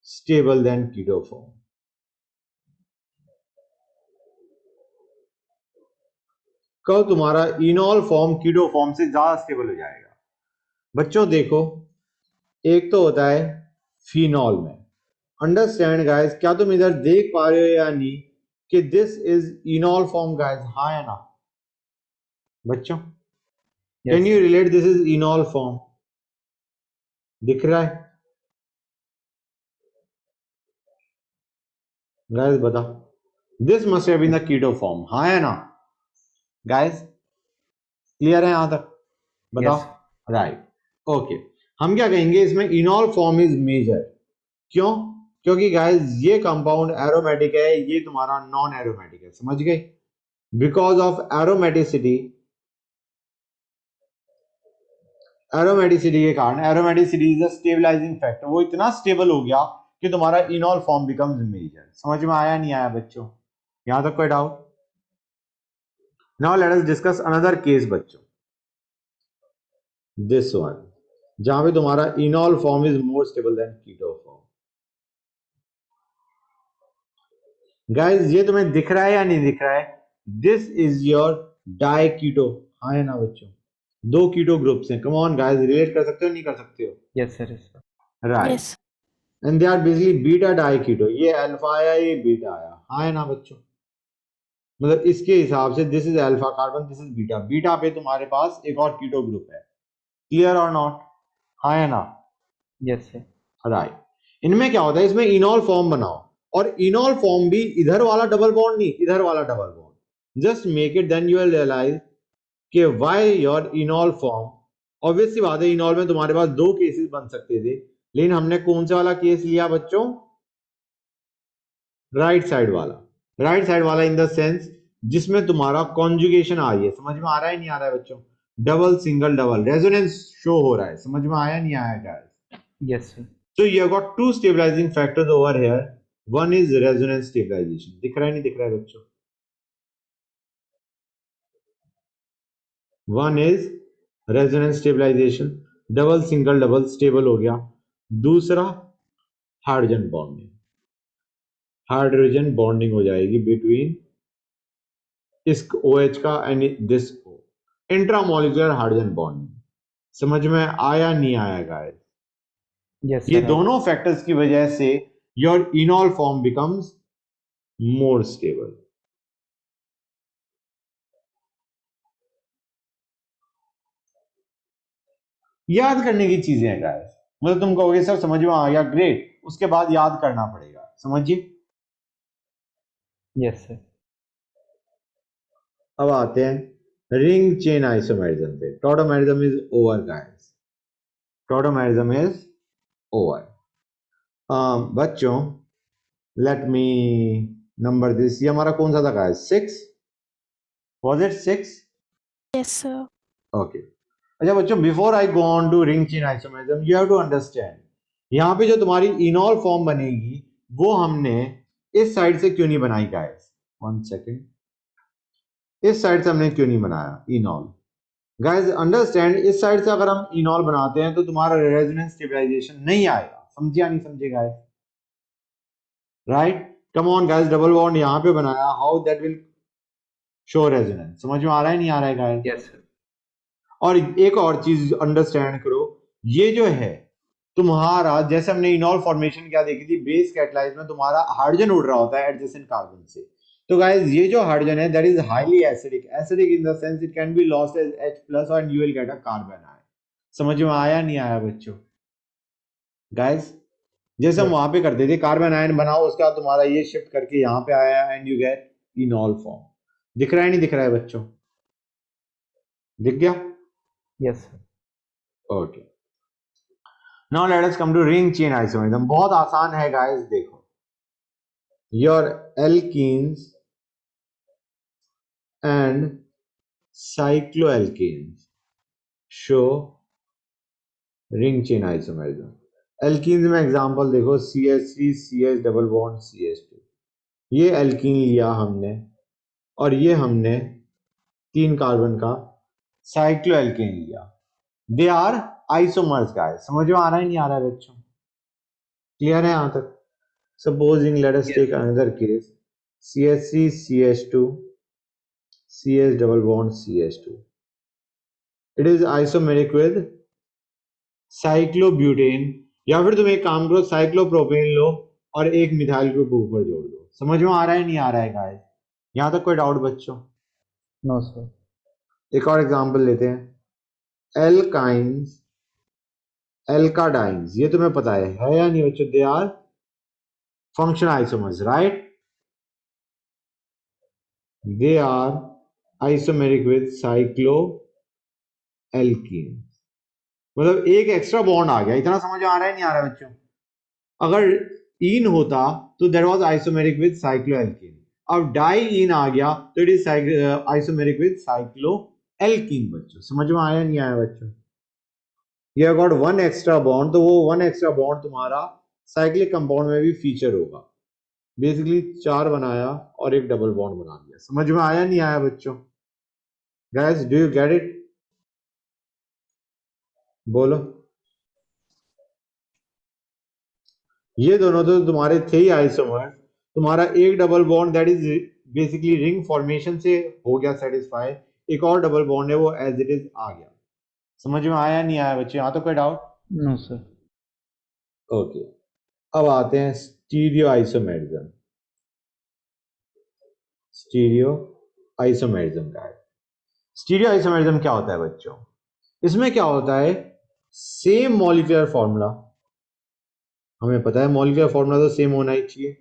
stable than keto form. कब तुम्हारा इनॉल फॉर्म कीटो फॉर्म से ज्यादा स्टेबल हो जाएगा? बच्चों देखो, एक तो होता है फिनॉल में। अंडरस्टैंड गाइस, क्या तुम इधर देख पा रहे हो या नहीं कि this is enol form guys, हाँ या ना बच्चों? Can you relate this is enol form? दिख रहा है गाइस? बताओ, this must have been the keto form, हाँ या ना गाइस? क्लियर है यहां तक? बताओ। Right, okay. हम क्या कहेंगे इसमें, इनॉल फॉर्म इज मेजर। क्यों? क्योंकि गाइस ये कंपाउंड एरोमेटिक है, ये तुम्हारा नॉन एरोमेटिक है। समझ गए? बिकॉज ऑफ एरोमेटिसिटी, एरोमेटिसिटी के कारण, aromaticity is a stabilising factor, वो इतना स्टेबल हो गया कि तुम्हारा इनॉल फॉर्म बिकम्स मेजर। समझ में आया नहीं आया बच्चों? यहां तक कोई doubt? Now let us discuss another case बच्चों, दिस वन, जहां पे तुम्हारा enol form is more stable than keto form. Guys ये तुम्हें दिख रहा है या नहीं दिख रहा है? दिस इज योर डाई कीटो, हाँ है ना बच्चों? दो कीटो ग्रुप्स हैं, कम ऑन गाइस, रिलेट कर सकते हो नहीं कर सकते हो? Yes, sir. Yes, sir. Right, Yes. And they are basically beta diketo, ये अल्फा आया ये बीटा आया, हाँ है ना बच्चों? मतलब इसके हिसाब से this is alpha carbon, this is beta, beta पे तुम्हारे पास एक और कीटो ग्रुप है, क्लियर और नॉट? हाँ है ना? Yes, sir. राइट, इनमें क्या होता है, इसमें इनॉल फॉर्म बनाओ, और इनॉल फॉर्म भी इधर वाला डबल बॉन्ड नहीं, इधर वाला double bond, just make it, then you will realise कि why your enol form. Obvious सी बात है, इनॉल में तुम्हारे पास दो केसेस बन सकते थे, लेकिन हमने कौन से वाला केस लिया बच्चों? राइट साइड वाला, राइट साइड वाला इन द सेंस जिसमें तुम्हारा कॉन्जुगेशन आ रही है, समझ में आ रहा है नहीं आ रहा है बच्चों? Double single double resonance show हो रहा है, समझ में आया नहीं आया guys? Yes, sir. So you have got two stabilizing factors over here. One is resonance stabilization. दिख रहा है नहीं दिख रहा है बच्चों? One is resonance stabilization, double single double stable हो गया। दूसरा हाइड्रोजन बॉन्डिंग, हाइड्रोजन बॉन्डिंग हो जाएगी बिटवीन इस OH का and this O, intramolecular hydrogen bonding. समझ में आया नहीं आया गाइस? Yes, ये sir. दोनों फैक्टर्स की वजह से your enol form becomes more stable. याद करने की चीजें हैं गाइस, मतलब तुम कहोगे सर समझ में आ गया, ग्रेट, उसके बाद याद करना पड़ेगा, समझिए। Yes, sir. अब आते हैं रिंग चेन आइसोमेरिज्म पे। Tautomerism is over guys, tautomerism is over. बच्चों लेट मी नंबर दिस, ये हमारा कौन सा था guys? 6, was it 6? Yes, sir. Okay, अच्छा बच्चों, before I go on to ring chain isomerism, you have to understand, यहाँ पे जो तुम्हारी इनॉल फॉर्म बनेगी वो हमने इस साइड से क्यों नहीं बनाई गाइस? 1 सेकेंड, इस साइड से हमने क्यों नहीं बनाया इनॉल? गाइस अंडरस्टैंड, इस साइड से अगर हम इनॉल बनाते हैं तो तुम्हारा रेजोनेंस स्टेबलाइजेशन नहीं आएगा, समझे या नहीं समझे guys? Right, come on guys, double bond यहाँ पे बनाया, how that will show resonance? समझ में आ रहा है नहीं आ रहा है गाइस? Yes, sir. और एक और चीज अंडरस्टैंड करो, ये जो है तुम्हारा, जैसे हमने इनॉल फॉर्मेशन क्या देखी थी, बेस कैटलाइज में तुम्हारा हाइड्रोजन उड़ रहा होता है एडजेसेंट कार्बन से। तो गाइस ये जो हाइड्रोजन है that is highly acidic, acidic in the sense it can be lost as H+ और you will get a carbanion. समझ में आया नहीं आया बच्चों? गाइस जैसे हम Yes. वहां पे करते थे, कार्बन आयन बनाओ, उसका तुम्हारा ये शिफ्ट करके यहाँ पे आया एंड यू गेट इनॉल फॉर्म। दिख रहा है नहीं दिख रहा है बच्चों? दिख गया? Yes, sir. Okay, now let us come to ring chain isomerism. बहुत आसान है गाइस, देखो, your alkenes and cycloalkanes show ring chain isomerism। Alkenes में एग्जांपल देखो, CH3 CH double bond CH2, ये एल्कीन लिया हमने, और ये हमने 3 कार्बन का साइक्लोएल्केन लिया, दे आर आइसोमर्स गाइस। समझ में आ रहा है नहीं आ रहा है बच्चों? क्लियर है यहां तक? Supposing let us take another case, CH3 CH2 CH double bond CH2, it is isomeric with cyclobutane, या फिर तुम एक काम करो, साइक्लोप्रोपेन लो और एक मिथाइल ग्रुप ऊपर जोड़ दो। समझ में आ रहा है नहीं आ रहा है गाइस? यहां तक कोई डाउट बच्चों? No, sir. एक और एग्जांपल लेते हैं, एल्काइंस एल्काडाइंस, ये तुम्हें पता है या नहीं बच्चों? They are function isomers, right? They are isomeric with cycloalkene, मतलब एक एक्स्ट्रा बॉन्ड आ गया, इतना समझ में आ रहा है नहीं आ रहा है बच्चों? अगर इन होता तो that was isomeric with cycloalkene, अब डाई इन आ गया तो it is isomeric with cycloalkene. बच्चों समझ में आया नहीं आया बच्चों? ये have got one extra bond, तो वो वन एक्स्ट्रा बॉन्ड तुम्हारा साइक्लिक कंपाउंड में भी फीचर होगा। बेसिकली 4 बनाया और एक डबल बॉन्ड बना दिया। समझ में आया नहीं आया बच्चों? Guys do you get it? बोलो। ये दोनों तो तुम्हारे थे ही आइसोमर, तुम्हारा एक double bond that is basically ring formation से हो गया सेटिस्फाई, एक और डबल बॉन्ड है वो एज इट इज आ गया। समझ में आया नहीं आया बच्चे? यहाँ तो कोई डाउट? No sir. ओके, अब आते हैं स्टीरियो आइसोमेरिज्म। स्टीरियो आइसोमेरिज्म का है। स्टीरियो आइसोमेरिज्म क्या होता है बच्चों? इसमें क्या होता है, सेम मॉलिक्यूलर फॉर्मूला, हमें पता है मॉलिक्यूलर फॉर्मूला तो सेम होना ही चाहिए,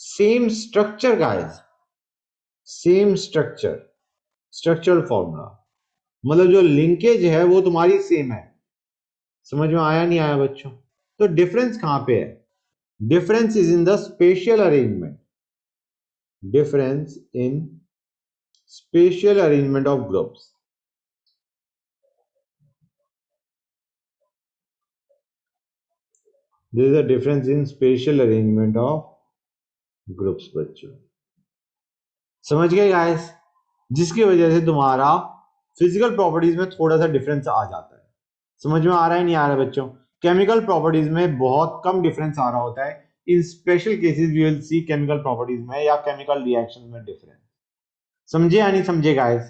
same structure guys, same structure, structural formula, मतलब जो लिंकेज है वो तुम्हारी सेम है। समझ में आया नहीं आया बच्चों? तो डिफरेंस कहां पे है? Difference is in the spatial arrangement, difference in spatial arrangement of groups. There is a difference in spatial arrangement of groups बच्चों। समझ गए गाइस? जिसकी वजह से तुम्हारा फिजिकल प्रॉपर्टीज में थोड़ा सा डिफरेंस आ जाता है। समझ में आ रहा है नहीं आ रहा है बच्चों? केमिकल प्रॉपर्टीज में बहुत कम डिफरेंस आ रहा होता है। In special cases we will see chemical properties में या केमिकल रिएक्शन में डिफरेंस। समझे या नहीं समझे guys?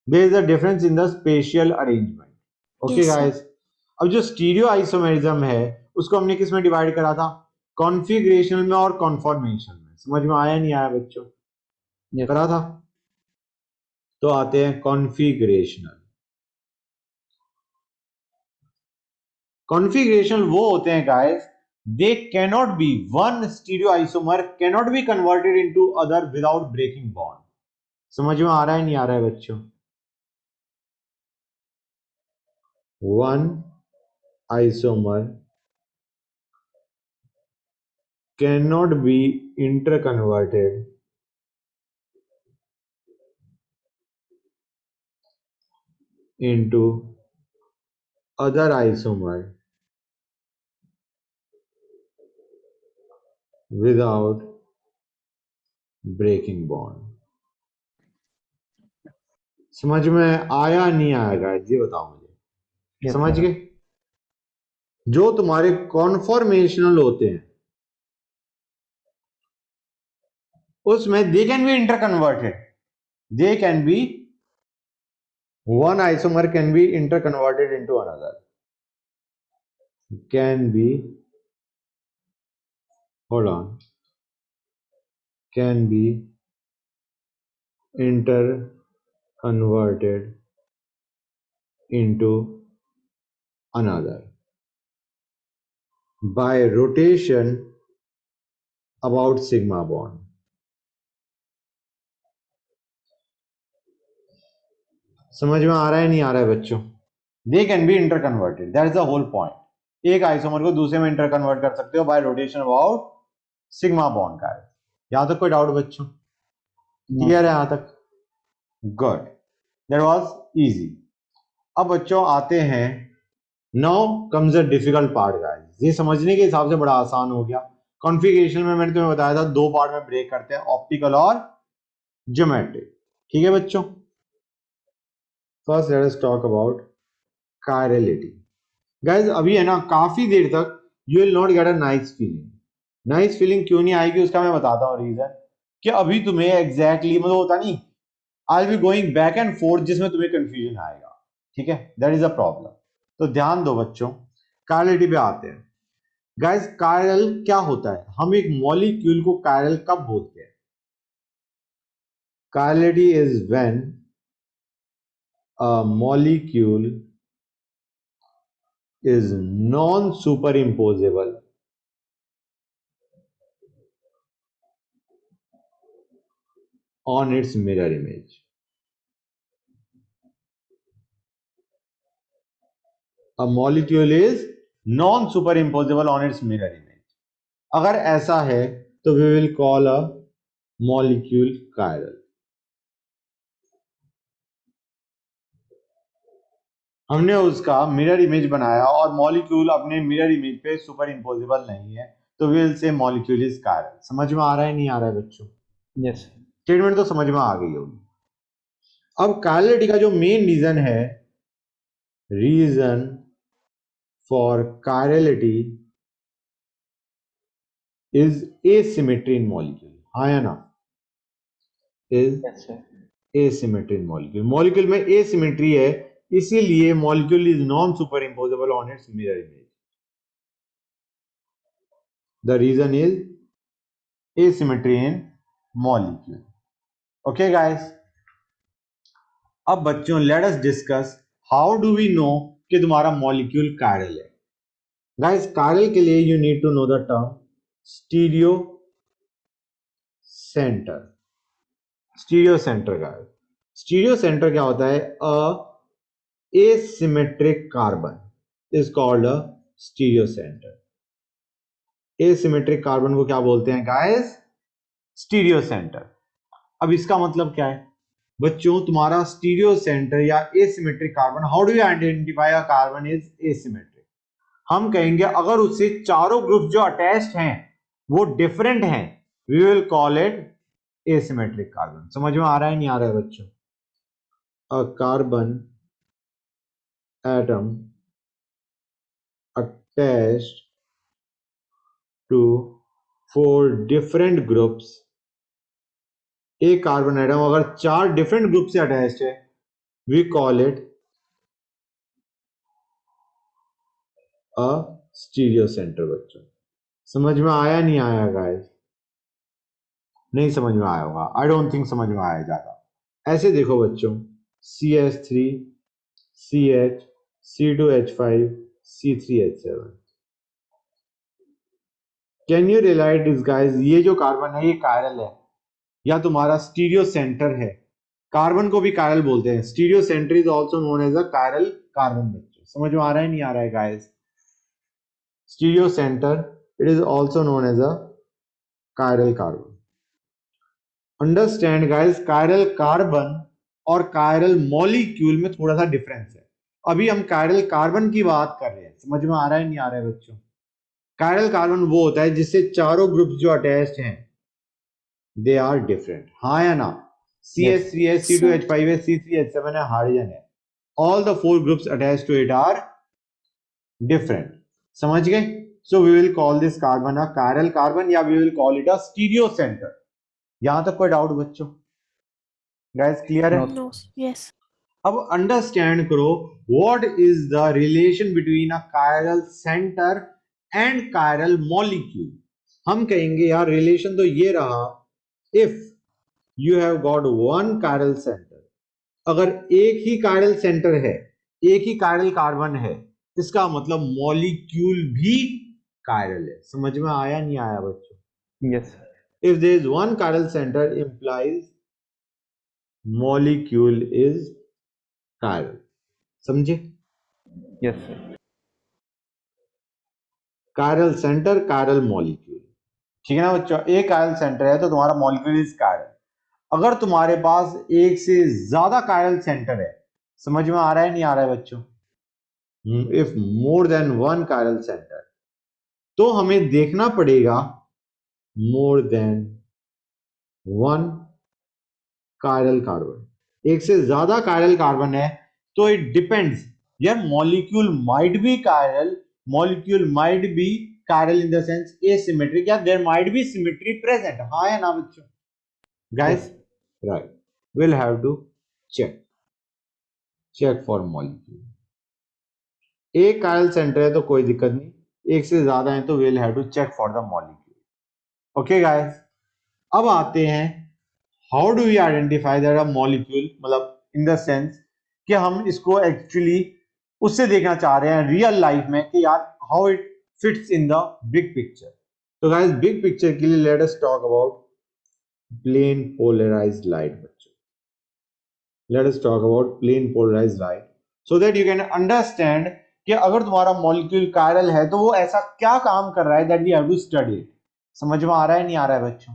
There is a difference in the spatial arrangement. Okay guys, अब जो स्टीरियो आइसोमेरिज्म है उसको हमने किस में डिवाइड करा था? कॉन्फिगरेशनल में और कॉन्फॉर्मेशन में। समझ में आया नहीं आया बच्चों? यस करा था। तो आते हैं कॉन्फिगरेशनल। कॉन्फिगरेशन वो होते हैं guys, they cannot be, one stereo isomer cannot be converted into other without breaking bond. समझ में आ रहा है नहीं आ रहा है बच्चों? One isomer cannot be interconverted into other isomer without breaking bond। समझ में आया नहीं आया गाइस? ये बताओ मुझे। यस समझ सर। गए? जो तुम्हारे कॉन्फॉर्मेशनल होते हैं उसमें they can be interconverted, they can be, one isomer can be interconverted into another, can be, hold on, can be interconverted into another by rotation about sigma bond। समझ में आ रहा है नहीं आ रहा है बच्चों? They can be interconverted, that is the whole point. एक आइसोमर को दूसरे में इंटरकन्वर्ट कर सकते हो by rotation about sigma bond का। यहां तक कोई डाउट बच्चों? क्लियर है यहां तक? Good, that was easy. अब बच्चों आते हैं, now comes the difficult part guys. ये समझने के हिसाब से बड़ा आसान हो गया। कॉन्फ़िगरेशन में मैंने तुम्हें बताया था दो पार्ट में ब्रेक करते हैं, ऑप्टिकल और ज्योमेट्रिक। ठीक है बच्चों? First let us talk about chirality. Guys अभी है ना काफी देर तक you will not get a nice feeling. Nice feeling क्यों नहीं आएगी उसका मैं बताता हूँ रीजन। कि अभी तुम्हें एग्जैक्टली मतलब होता नहीं, I will be going back and fourth जिसमें तुम्हें कंफ्यूजन आएगा। ठीक है, दैट इज अ प्रॉब्लम। तो ध्यान दो बच्चों, कायरलिटी पे आते हैं। गाइस कायरल क्या होता है? हम एक मॉलिक्यूल को कायरल कब बोलते हैं? Chirality is when a molecule is non-superimposable on its mirror image। A molecule is non-superimposable on its mirror image। अगर ऐसा है तो we will call a molecule chiral। हमने उसका मिरर इमेज बनाया और मॉलिक्यूल अपने मिरर इमेज पे सुपर इम्पोजेबल नहीं है, तो we will say molecule is chiral. समझ में आ रहा है नहीं आ रहा है बच्चों? यस। स्टेटमेंट तो समझ में आ गई होगी। अब कायरलिटी का जो मेन रीजन है, reason for chirality is asymmetry in molecule. हाँ या ना? Is Yes, sir. asymmetry in molecule. Molecule में asymmetry है, इसीलिए molecule is non-superimposable on its mirror image. The reason is asymmetry in molecule. Okay, guys. अब बच्चों let us discuss how do we know कि तुम्हारा molecule chiral है. Guys, chiral के लिए you need to know the term stereo center. Stereo center, guys. Stereo center क्या होता है? A asymmetric carbon is called a stereo center. Asymmetric carbon को क्या बोलते हैं guys? Stereo center. अब इसका मतलब क्या है बच्चों? तुम्हारा stereo center या asymmetric carbon, how do you identify a carbon is asymmetric? हम कहेंगे अगर उससे चारों ग्रुप जो अटैच्ड हैं वो डिफरेंट हैं, we will call it asymmetric carbon. समझ में आ रहा है नहीं आ रहा है बच्चों? A carbon atom attached to 4 different groups. एक कार्बन एटम अगर 4 डिफरेंट ग्रुप से अटैच्ड है, we call it a stereo center. बच्चों समझ में आया नहीं आया गाइस? नहीं समझ में आया होगा, आई डोंट थिंक समझ में आया ज्यादा. ऐसे देखो बच्चों, CH3 CH C2H5 C3H7. Can you realise this guys? ये जो कार्बन है ये कायरल है या तुम्हारा स्टीरियो सेंटर है. कार्बन को भी कायरल बोलते हैं. Stereo centre is also known as a chiral carbon. बच्चों समझ में आ रहा है नहीं आ रहा है guys? Stereo centre it is also known as a chiral carbon. Understand guys, chiral carbon और कायरल मॉलिक्यूल में थोड़ा सा डिफरेंस है. अभी हम कायरल कार्बन की बात कर रहे हैं. समझ में आ रहा है नहीं आ रहा है बच्चों? कायरल कार्बन वो होता है जिससे चारों ग्रुप्स जो अटैच्ड हैं दे आर डिफरेंट. हाँ या ना? CH3 है, C2H5 है, C3H7 है, हाइड्रोजन है. All the 4 groups attached to it are different. समझ गए? So we will call this carbon a chiral carbon या we will call it a stereo centre. यहां तक कोई डाउट बच्चों? गाइस क्लियर है? No. No. Yes. अब अंडरस्टैंड करो what is the relation between a chiral centre and chiral molecule. हम कहेंगे यार रिलेशन तो ये रहा, if you have got one chiral centre, अगर एक ही कायरल सेंटर है, एक ही कायरल कार्बन है, इसका मतलब मॉलिक्यूल भी कायरल है. समझ में आया नहीं आया बच्चों? Yes, sir. If there is one chiral center implies molecule is chiral. समझे? Yes, sir. Chiral center, chiral molecule. ठीक है ना बच्चों? एक chiral center है तो तुम्हारा molecule is chiral. अगर तुम्हारे पास एक से ज्यादा chiral center है, समझ में आ रहा है नहीं आ रहा है बच्चों? If more than one chiral center, तो हमें देखना पड़ेगा more than one chiral carbon. एक से ज्यादा कायरल कार्बन है तो इट डिपेंड्स. यार molecule might be chiral, molecule might be chiral in the sense asymmetric, या there might be symmetry present. हाँ या ना बच्चों? Guys right, will have to check for molecule. एक कायरल सेंटर है तो कोई दिक्कत नहीं, एक से ज्यादा है तो will have to check for the molecule. Okay guys, अब आते हैं how do we identify that a molecule, मतलब इन द सेंस कि हम इसको एक्चुअली उससे देखना चाह रहे हैं रियल लाइफ में कि यार how it fits in the big picture. तो गाइस बिग पिक्चर के लिए let us talk about plane polarised light. बच्चों let us talk about plane polarised light so that you can understand कि अगर तुम्हारा मॉलिक्यूल कायरल है तो वो ऐसा क्या काम कर रहा है that we have to study it. समझ में आ रहा है नहीं आ रहा है बच्चों?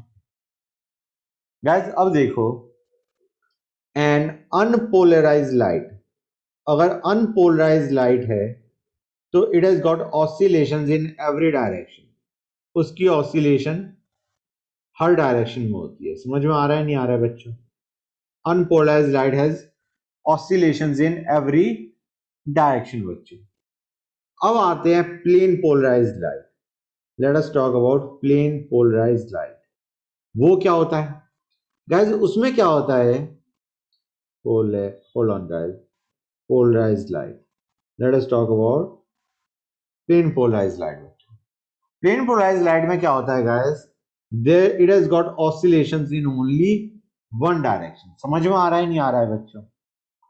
गाइस अब देखो, एन अनपोलराइज्ड लाइट, अगर अनपोलराइज्ड लाइट है तो it has got oscillations in every direction. उसकी ऑसिलेशन हर डायरेक्शन में होती है. समझ में आ रहा है नहीं आ रहा है बच्चों? Unpolarised light has oscillations in every direction. बच्चों अब आते हैं plane polarised light. Let us talk about plane polarised light. वो क्या होता है गाइस? उसमें क्या होता है? Hold on guys, polarized light. Let us talk about plane polarized light. Plane polarized light में क्या होता है guys? There it has got oscillations in only one direction. समझ में आ रहा है नहीं आ रहा है बच्चों?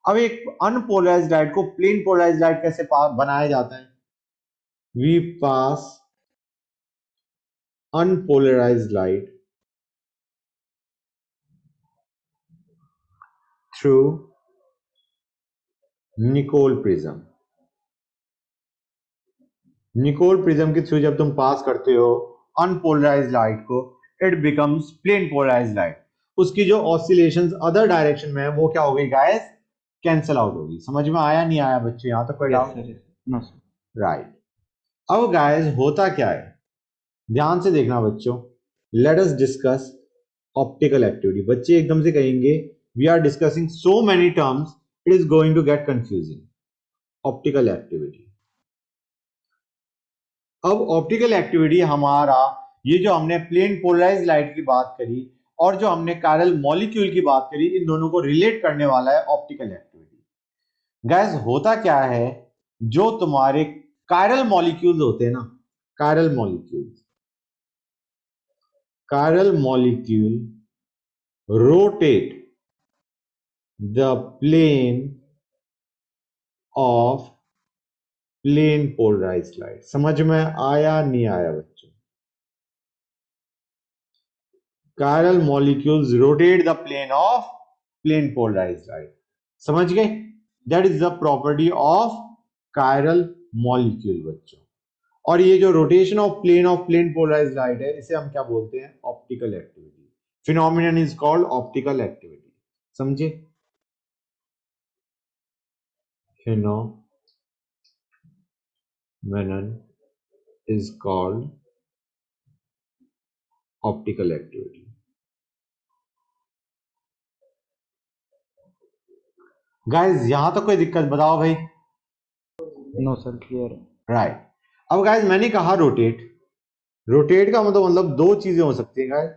अब एक unpolarized light को plane polarized light कैसे बनाया जाता है? We pass unpolarized light through Nicol prism. Nicol prism के थ्रू जब तुम पास करते हो अनपोलराइज्ड लाइट को, it becomes plane polarised light. उसकी जो ऑसिलेशंस अदर डायरेक्शन में है वो क्या हो गई गाइस? कैंसिल आउट होगी। समझ में आया नहीं आया बच्चों? यहां तक कोई Yes, doubt? sir. Yes. No, sir. Right. अब गाइस होता क्या है, ध्यान से देखना बच्चों। Let us discuss optical activity. बच्चे एकदम से कहेंगे we are discussing so many terms, it is going to get confusing. Optical activity. अब ऑप्टिकल एक्टिविटी हमारा, ये जो हमने प्लेन पोलराइज्ड लाइट की बात करी और जो हमने कायरल मॉलिक्यूल की बात करी, इन दोनों को रिलेट करने वाला है ऑप्टिकल एक्टिविटी। गैस होता क्या है, जो तुम्हारे कायरल मॉलिक्यूल होते हैं ना, chiral molecule rotate the plane of plane polarised light. समझ में आया नहीं आया बच्चों? Chiral molecules rotate the plane of plane polarized light. समझ गए? That is the property of chiral molecule बच्चों। और ये जो rotation of plane polarized light है, इसे हम क्या बोलते हैं? Optical activity. Phenomenon is called optical activity. समझे? Phenomenon is called optical activity. Guys यहां तक कोई दिक्कत बताओ भाई? No, sir. Clear. राइट। अब गाइस मैंने कहा रोटेट। रोटेट का मतलब दो चीजें हो सकती है guys.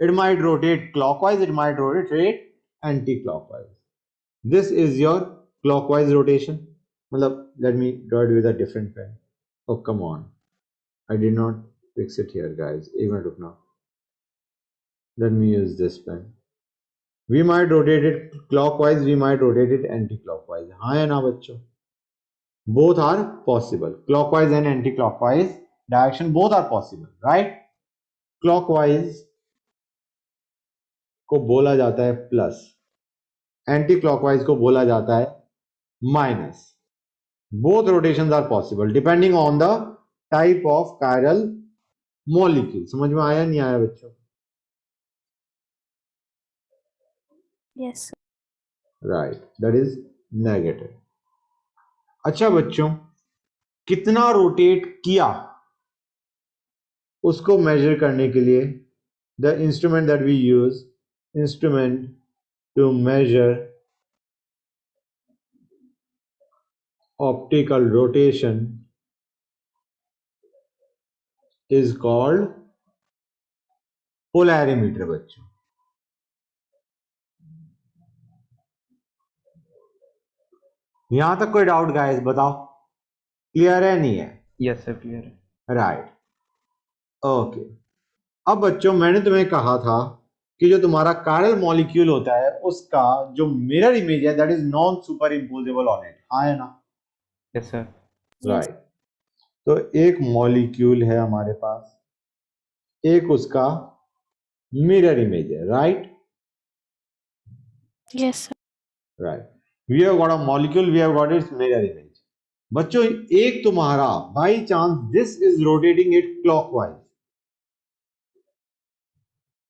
It might rotate clockwise, it might rotate anti clockwise. This is your clockwise rotation. मतलब let me draw it with a different pen. Oh come on, I did not fix it here guys. एक minute रुकना, let me use this pen. We might rotate it clockwise, we might rotate it anti clockwise. हाँ या ना बच्चों? both are possible, clockwise and anti-clockwise direction both are possible, right? clockwise को बोला जाता है प्लस, एंटी क्लॉकवाइज को बोला जाता है minus. Both rotations are possible depending on the type of chiral molecule. समझ में आया नहीं आया बच्चों? Yes, sir. Right, that is negative. अच्छा बच्चों, कितना रोटेट किया उसको मेजर करने के लिए the instrument that we use, instrument to measure optical rotation is called polarimeter बच्चों। यहां तक कोई डाउट गाइस बताओ? क्लियर है नहीं है? Yes, sir. Clear. Right, okay. अब बच्चों मैंने तुम्हें कहा था कि जो तुम्हारा कायरल मॉलिक्यूल होता है उसका जो मिरर इमेज है that is non super imposable on it. हाँ है ना? Yes, sir. राइट। तो एक मॉलिक्यूल है हमारे पास, एक उसका मिरर इमेज है, right? Yes, sir. Right. We have got a molecule, we have got its mirror image. बच्चों एक तुम्हारा by chance this is rotating it clockwise,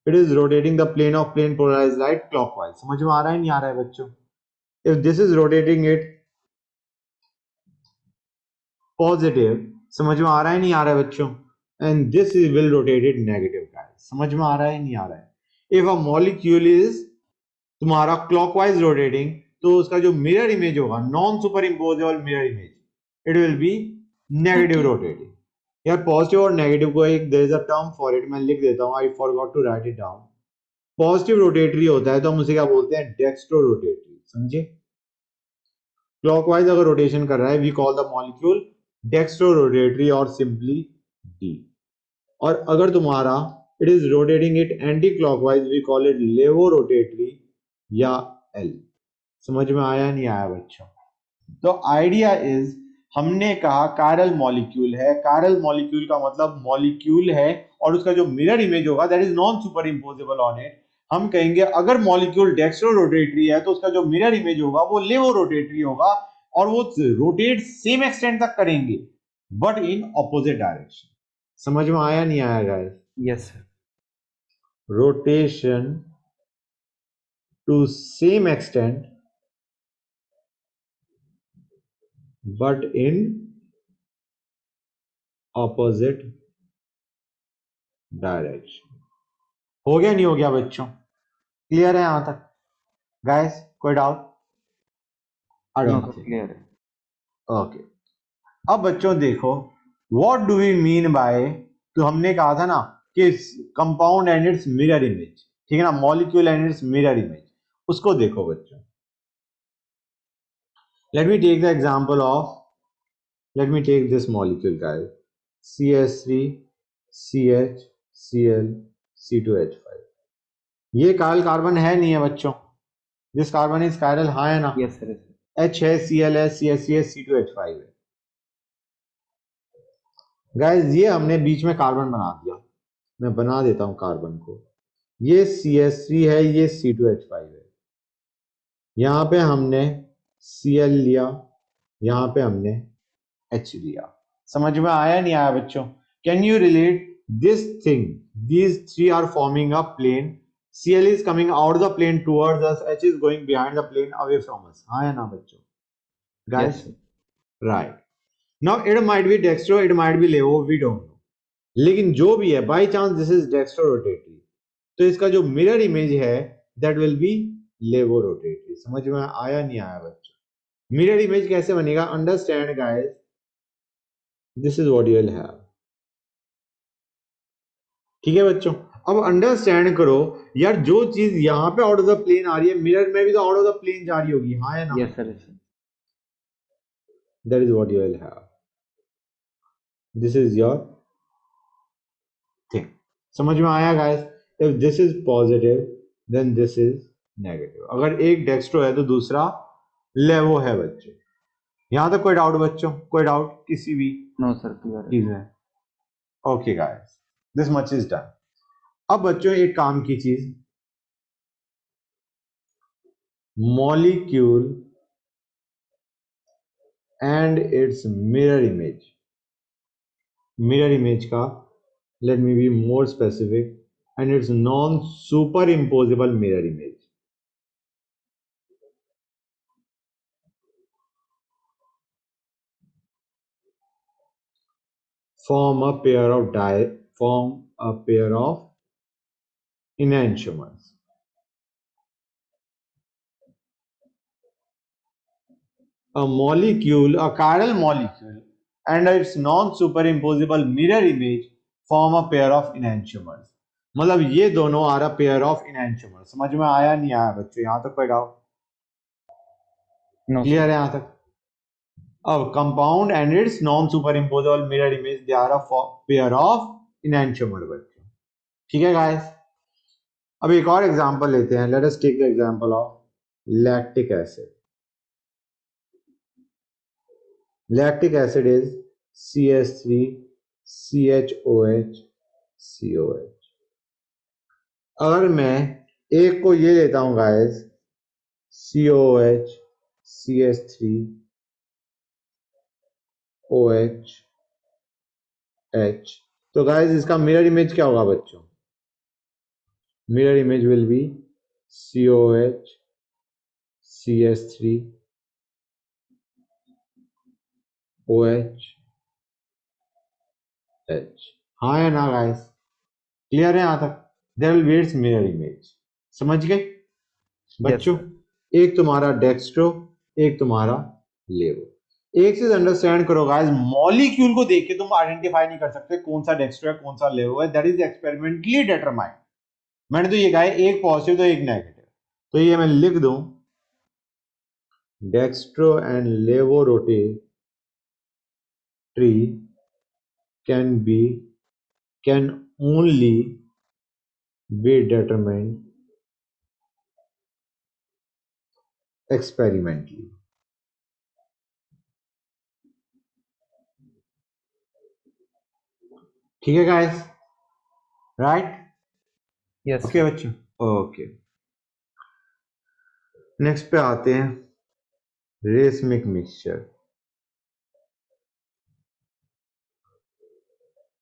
it is rotating the plane of plane polarised light clockwise. समझ में आ रहा है नहीं आ रहा है बच्चों? If this is rotating it positive, समझ में आ रहा है नहीं आ रहा है बच्चों? And this is will rotate it negative guys. समझ में आ रहा है नहीं आ रहा है? इफ अ मॉलिक्यूल इज तुम्हारा क्लॉकवाइज रोटेटिंग, तो उसका जो मिरर इमेज होगा, non super imposable mirror image, it will be negative Okay. Rotating. यार पॉजिटिव और नेगेटिव को एक there is a term for it, मैं लिख देता हूँ, I forgot to write it down. Positive rotatory होता है तो हम उसे क्या बोलते हैं, डेक्स्ट्रो रोटेटरी, समझे। क्लॉकवाइज अगर रोटेशन कर रहा है we call the molecule dextro rotatory और सिंपली डी। और अगर तुम्हारा it is rotating it anti clockwise we call it laevo rotatory या एल। समझ में आया नहीं आया बच्चों? तो आइडिया इज, हमने कहा कायरल मॉलिक्यूल है, कायरल मॉलिक्यूल का मतलब मॉलिक्यूल है और उसका जो मिरर इमेज होगा that is non super imposable on it. हम कहेंगे अगर मॉलिक्यूल डेक्स्ट्रो रोटेटरी है तो उसका जो मिरर इमेज होगा वो लेवो रोटेटरी होगा और वो रोटेट सेम एक्सटेंट तक करेंगे बट इन ऑपोजिट डायरेक्शन। समझ में आया नहीं आया guys? Yes sir. Rotation to same extent but in opposite direction। हो गया नहीं हो गया बच्चों? क्लियर है यहां तक गाइस? कोई डाउट? नो सर क्लियर है। ओके, अब बच्चों देखो what do we mean by, तो हमने कहा था ना कि compound and its mirror image, ठीक है ना, molecule and its mirror image, उसको देखो बच्चों। Let me take the example of, let me take this molecule guys, CH3 CH Cl C2H5। ये कायल कार्बन है नहीं है बच्चों? दिस कार्बन इज कायरल, हाँ है ना? Yes sir. H है, Cl है, CH3 है, C2H5 है। गाइस ये हमने बीच में कार्बन बना दिया, मैं बना देता हूं कार्बन को। ये CH3 है, ये C2H5 है। यहां पे हमने Cl लिया, यहां पे हमने H लिया। समझ में आया नहीं आया बच्चों? Can you relate this thing, these three are forming a plane, Cl is coming out the plane towards us, H is going behind the plane away from us, हाँ है ना बच्चों? guys Yes, right, now it might be dextro, it might be levo, we don't know, लेकिन जो भी है by chance this is dextro rotatory तो इसका जो मिरर इमेज है that will be laevo rotatory. समझ में आया नहीं आया बच्चों? मिरर इमेज कैसे बनेगा? Understand guys, this is what you will have, ठीक है बच्चों? अब अंडरस्टैंड करो यार, जो चीज यहां पे आउट ऑफ द प्लेन आ रही है मिरर में भी तो आउट ऑफ द प्लेन जा रही होगी, हाँ है ना? yes sir, yes sir. That is what you will have, this is your thing. समझ में आया guys? If this is positive then this is negative. अगर एक डेक्स्ट्रो है तो दूसरा लेवो है बच्चों। यहां तक कोई डाउट बच्चों? कोई डाउट किसी भी No sir, clear है। चीज में? Okay guys, this much is done. अब बच्चों एक काम की चीज, molecule and its mirror image, mirror image का let me be more specific, and its non super imposable mirror image. form a pair of enantiomers. A molecule, a chiral molecule, and its non-superimposable mirror image form a pair of enantiomers. मतलब ये दोनों are a pair of enantiomers। समझ में आया नहीं आया बच्चों? यहां तक कोई डाउट? No clear sir. है यहां तक? अब compound and its non superimposable mirror image they are a pair of enantiomer बच्चों, ठीक है गाइस? अब एक और एग्जांपल लेते हैं, let us take the example of lactic acid. Lactic acid is CH3 CHOH COH। अगर मैं एक को ये लेता हूं guys COH CH3 OH H, तो गाइस इसका मिरर इमेज क्या होगा बच्चों? Mirror image will be COH CH3 OH H, हाँ है ना गाइस? क्लियर है यहां तक? There will be its mirror image. समझ गए बच्चों? sir. एक तुम्हारा डेक्स्ट्रो, एक तुम्हारा लेवो। एक चीज अंडरस्टैंड करो गाइस, मॉलिक्यूल को देख के तुम आइडेंटिफाई नहीं कर सकते कौन सा डेक्स्ट्रो है कौन सा लेवो है, दैट इज एक्सपेरिमेंटली डिटरमाइंड। मैंने तो ये कहा है एक पॉजिटिव तो एक नेगेटिव, तो ये मैं लिख दूं dextro and laevo rotatory can only be determined experimentally। ठीक है गाइस, राइट? यस ओके बच्चों, ओके। नेक्स्ट पे आते हैं रेसमिक मिक्सचर।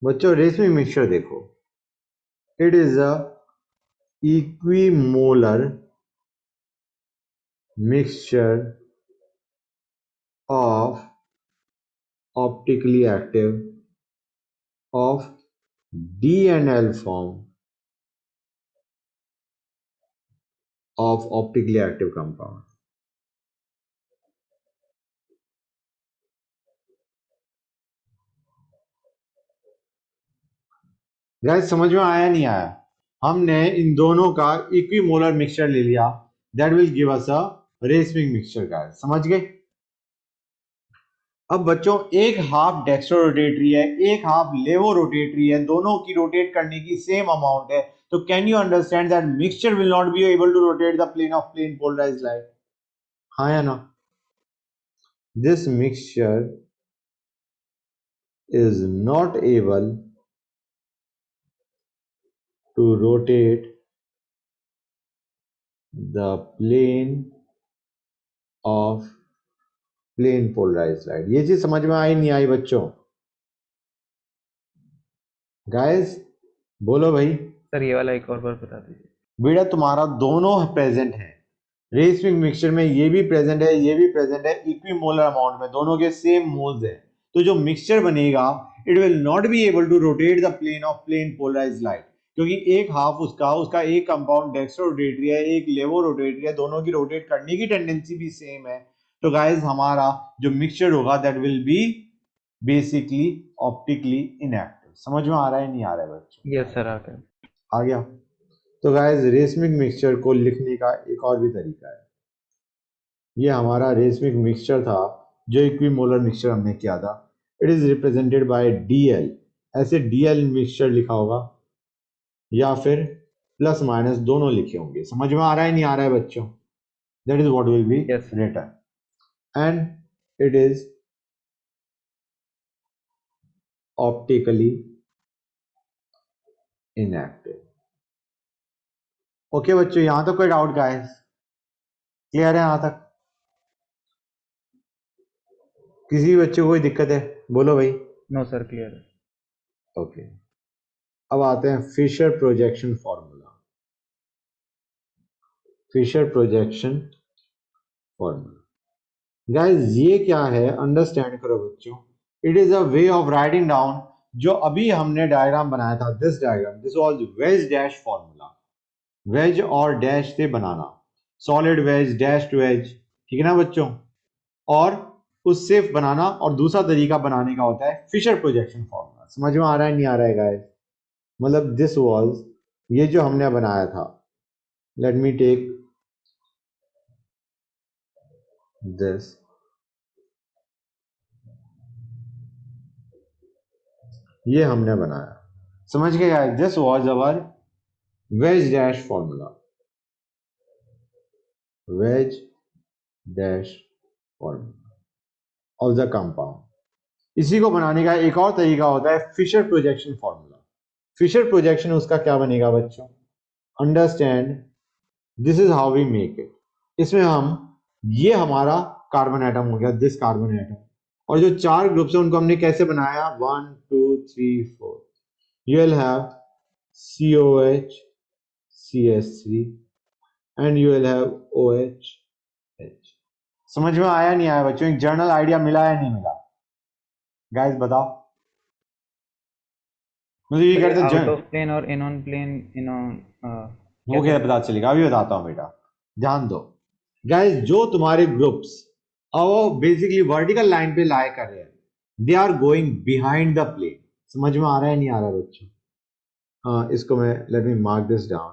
बच्चों रेसमिक मिक्सचर देखो, it is a equimolar mixture of optically active of D and L form of optically active compound। Guys समझ में आया नहीं आया? हमने इन दोनों का इक्विमोलर मिक्सचर ले लिया, that will give us a racemic mixture. Guys समझ गए? अब बच्चों एक हाफ डेक्स्ट्रो रोटेटरी है, एक हाफ लेवो रोटेटरी है, दोनों की रोटेट करने की सेम अमाउंट है, तो can you understand that mixture will not be able to rotate the plane of plane polarised light? हाँ या ना? This mixture is not able to rotate the plane of plane polarized light। ये चीज समझ में आई नहीं आई बच्चों? गाइस बोलो भाई। सर ये वाला एक और बार बता दीजिए। बेटा तुम्हारा दोनों प्रेजेंट है, रेसमिक मिक्सचर में ये भी प्रेजेंट है ये भी प्रेजेंट है, इक्विमोलर अमाउंट में, दोनों के सेम मोल्स है, तो जो मिक्सचर बनेगा it will not be able to rotate the plane of plane polarised light, क्योंकि एक हाफ उसका एक कंपाउंड डेक्स्ट्रो रोटेटरी है, एक लेवो रोटेटरी है, दोनों की रोटेट करने की टेंडेंसी भी सेम है। तो गाइस हमारा जो मिक्सचर होगा that will B basically optically inactive. समझ में आ रहा है नहीं आ रहा है बच्चों? यस सर आ गया। तो गाइस रेसमिक मिक्सचर को लिखने का एक और भी तरीका है। ये हमारा रेसमिक मिक्सचर था जो इक्विमोलर मिक्सचर हमने किया था, it is represented by DL। ऐसे DL मिक्सचर लिखा होगा या फिर प्लस माइनस दोनों लिखे होंगे। समझ में आ रहा है नहीं आ रहा है बच्चों? That is what will be written, and it is optically inactive. Okay बच्चों, यहां तक कोई डाउट गाइस? क्लियर है यहां तक? किसी बच्चे को कोई दिक्कत है बोलो भाई। नो सर क्लियर है। ओके, अब आते हैं Fischer projection formula. Fischer projection formula guys ये क्या है अंडरस्टैंड करो बच्चों। It is a way of writing down जो अभी हमने डायग्राम बनाया था, this diagram, this was wedge dash formula. Wedge और डैश से बनाना, सॉलिड वेज, डैश वेज, ठीक है ना बच्चों? और उससे बनाना, और दूसरा तरीका बनाने का होता है फिशर प्रोजेक्शन फॉर्मूला। समझ में आ रहा है नहीं आ रहा है गाइस? मतलब दिस वाज, ये जो हमने बनाया था, लेट मी टेक दिस, ये हमने बनाया, समझ गए guys? This was our wedge dash formula, wedge dash formula of the compound. इसी को बनाने का एक और तरीका होता है Fischer projection formula. Fischer projection उसका क्या बनेगा बच्चों? Understand, this is how we make it. इसमें हम, ये हमारा कार्बन एटम हो गया, दिस कार्बन एटम, और जो चार ग्रुप्स है उनको हमने कैसे बनाया, 1 2 3 4, you will have COH CH3 and you will have OH H। समझ में आया नहीं आया बच्चों? एक जर्नल आइडिया मिला या नहीं मिला गाइस बताओ? मुझे ये कहते आउट हैं ऑफ प्लेन और in on plane in on वो क्या पता चलेगा, अभी बताता हूं बेटा, ध्यान दो गाइस। जो तुम्हारे ग्रुप्स और वो बेसिकली वर्टिकल लाइन पे लाई कर रहे हैं, they are going behind the plane. समझ में आ रहा है नहीं आ रहा बच्चों? हाँ, इसको मैं let me mark this down.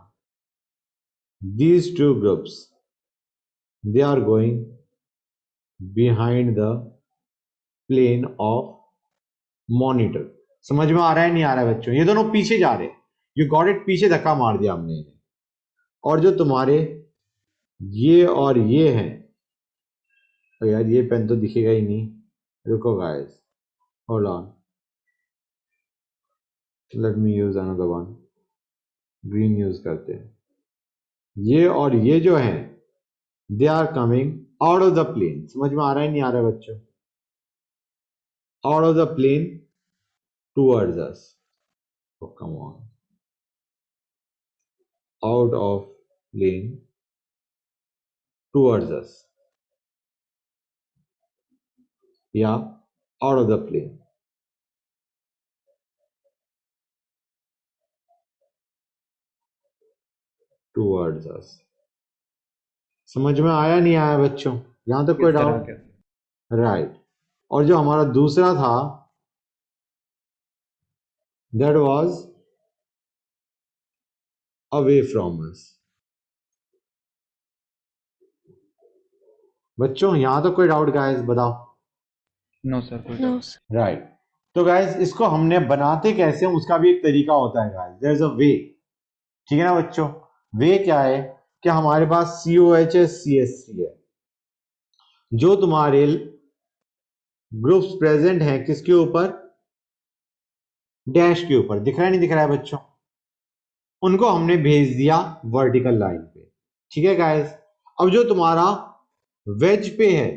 These two groups they are going behind the plane of monitor. समझ में आ रहा है नहीं आ रहा है बच्चों? ये दोनों पीछे जा रहे हैं, यू गॉट इट, पीछे धक्का मार दिया हमने इन्हें। और जो तुम्हारे ये और ये हैं, तो यार ये पेन तो दिखेगा ही नहीं, रुको guys, hold on, let me use another one, green use करते हैं। ये और ये जो हैं, they are coming out of the plane. समझ में आ रहा है नहीं आ रहा है बच्चों? Out of the plane towards us, come on, out of plane towards us, या out of the plane। towards us। समझ में आया नहीं आया बच्चों? यहां तक कोई Yes, sir, doubt? okay. Right. और जो हमारा दूसरा था, that was away from us। बच्चों यहां तक कोई डाउट गाइस बताओ? No, sir, कोई No, doubt. sir. राइट। तो गाइस इसको हमने बनाते कैसे हैं उसका भी एक तरीका होता है गाइस, देयर इज अ वे। ठीक है ना बच्चों? वे क्या है कि हमारे पास COH है, CH3 है, जो तुम्हारे ग्रुप्स प्रेजेंट हैं किसके ऊपर? डैश के ऊपर। दिख रहा है नहीं दिख रहा है बच्चों? उनको हमने भेज दिया वर्टिकल लाइन पे। ठीक है गाइस? अब जो तुम्हारा वेज पे है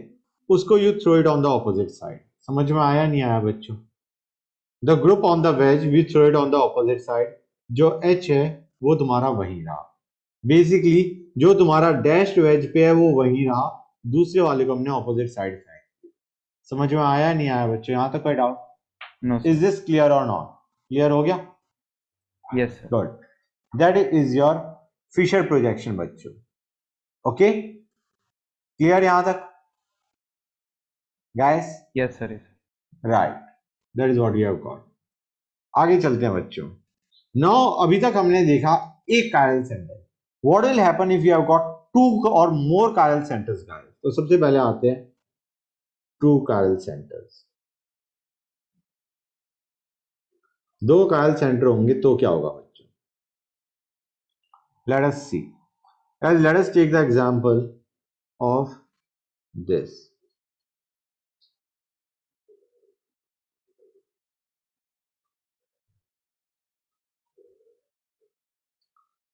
उसको you throw it on the opposite side. समझ में आया नहीं आया बच्चों? The group on the wedge we throw it on the opposite side. जो H है वो तुम्हारा वही रहा। बेसिकली जो तुम्हारा डैश वेज पे है वो वही रहा, दूसरे वाले को हमने ऑपोजिट साइड फेंक। समझ में आया नहीं आया बच्चों? यहां तक कोई doubt? No, is sir. This clear और नॉट क्लियर? हो गया? Yes, sir. Good, that is your Fischer projection बच्चों। ओके, क्लियर यहां तक guys? Yes, sir. Yes. Right, that is what we have got. आगे चलते हैं बच्चों। नाउ अभी तक हमने देखा एक chiral centre. What will happen if you have got two और मोर कायरल सेंटर्स गाइस? तो सबसे पहले आते हैं टू कायरल सेंटर्स। दो कायरल सेंटर होंगे तो क्या होगा बच्चों? Let us C, let us take the example of this।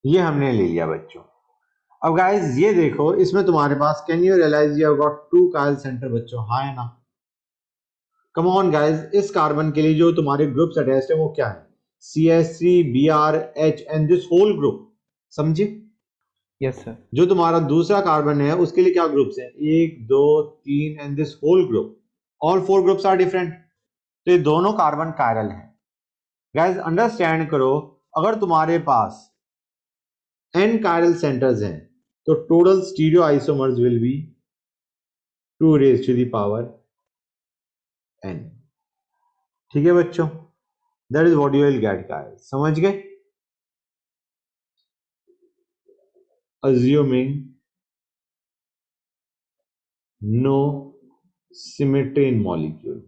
ये हमने ले लिया बच्चों। अब गाइस ये देखो, इसमें तुम्हारे पास can you realise you have got two chiral centre बच्चों? हाँ है ना? कम ऑन गाइस, इस कार्बन के लिए जो तुम्हारे ग्रुप्स अटैच्ड है वो क्या है? CH3 BR H and this whole group. समझे? Yes, sir. जो तुम्हारा दूसरा कार्बन है उसके लिए क्या ग्रुप्स हैं? 1 2 3 and this whole group. All four groups are different, तो ये दोनों कार्बन कायरल हैं। गाइस अंडरस्टैंड करो, अगर तुम्हारे पास n chiral centers हैं तो total stereo isomers will be 2 raised to the power n। ठीक है बच्चों? That is what you will get guys. समझ गए? assuming no symmetry in molecule।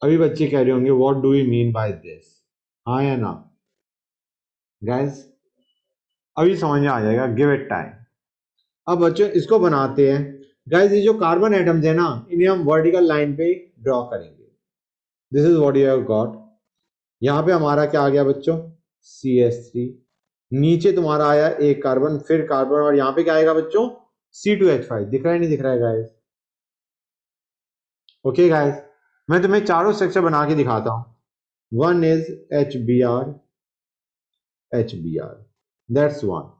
अभी बच्चे कह रहे होंगे what do you mean by this? हाँ या ना गाइस? अभी समझ में आ जाएगा, गिव इट टाइम। अब बच्चों इसको बनाते हैं गाइस। ये जो कार्बन एटम्स है ना, इन्हें हम वर्टिकल लाइन पे ड्रॉ करेंगे। This is what you have got. यहां पे हमारा क्या आ गया बच्चों? CH3। नीचे तुम्हारा आया एक कार्बन, फिर कार्बन, और यहां पे क्या आएगा बच्चों? C2H5। दिख रहा है नहीं दिख रहा है गाइस? ओके गाइस, मैं तुम्हें चारों स्ट्रक्चर बना के दिखाता हूं। One is HBr HBr, that's one.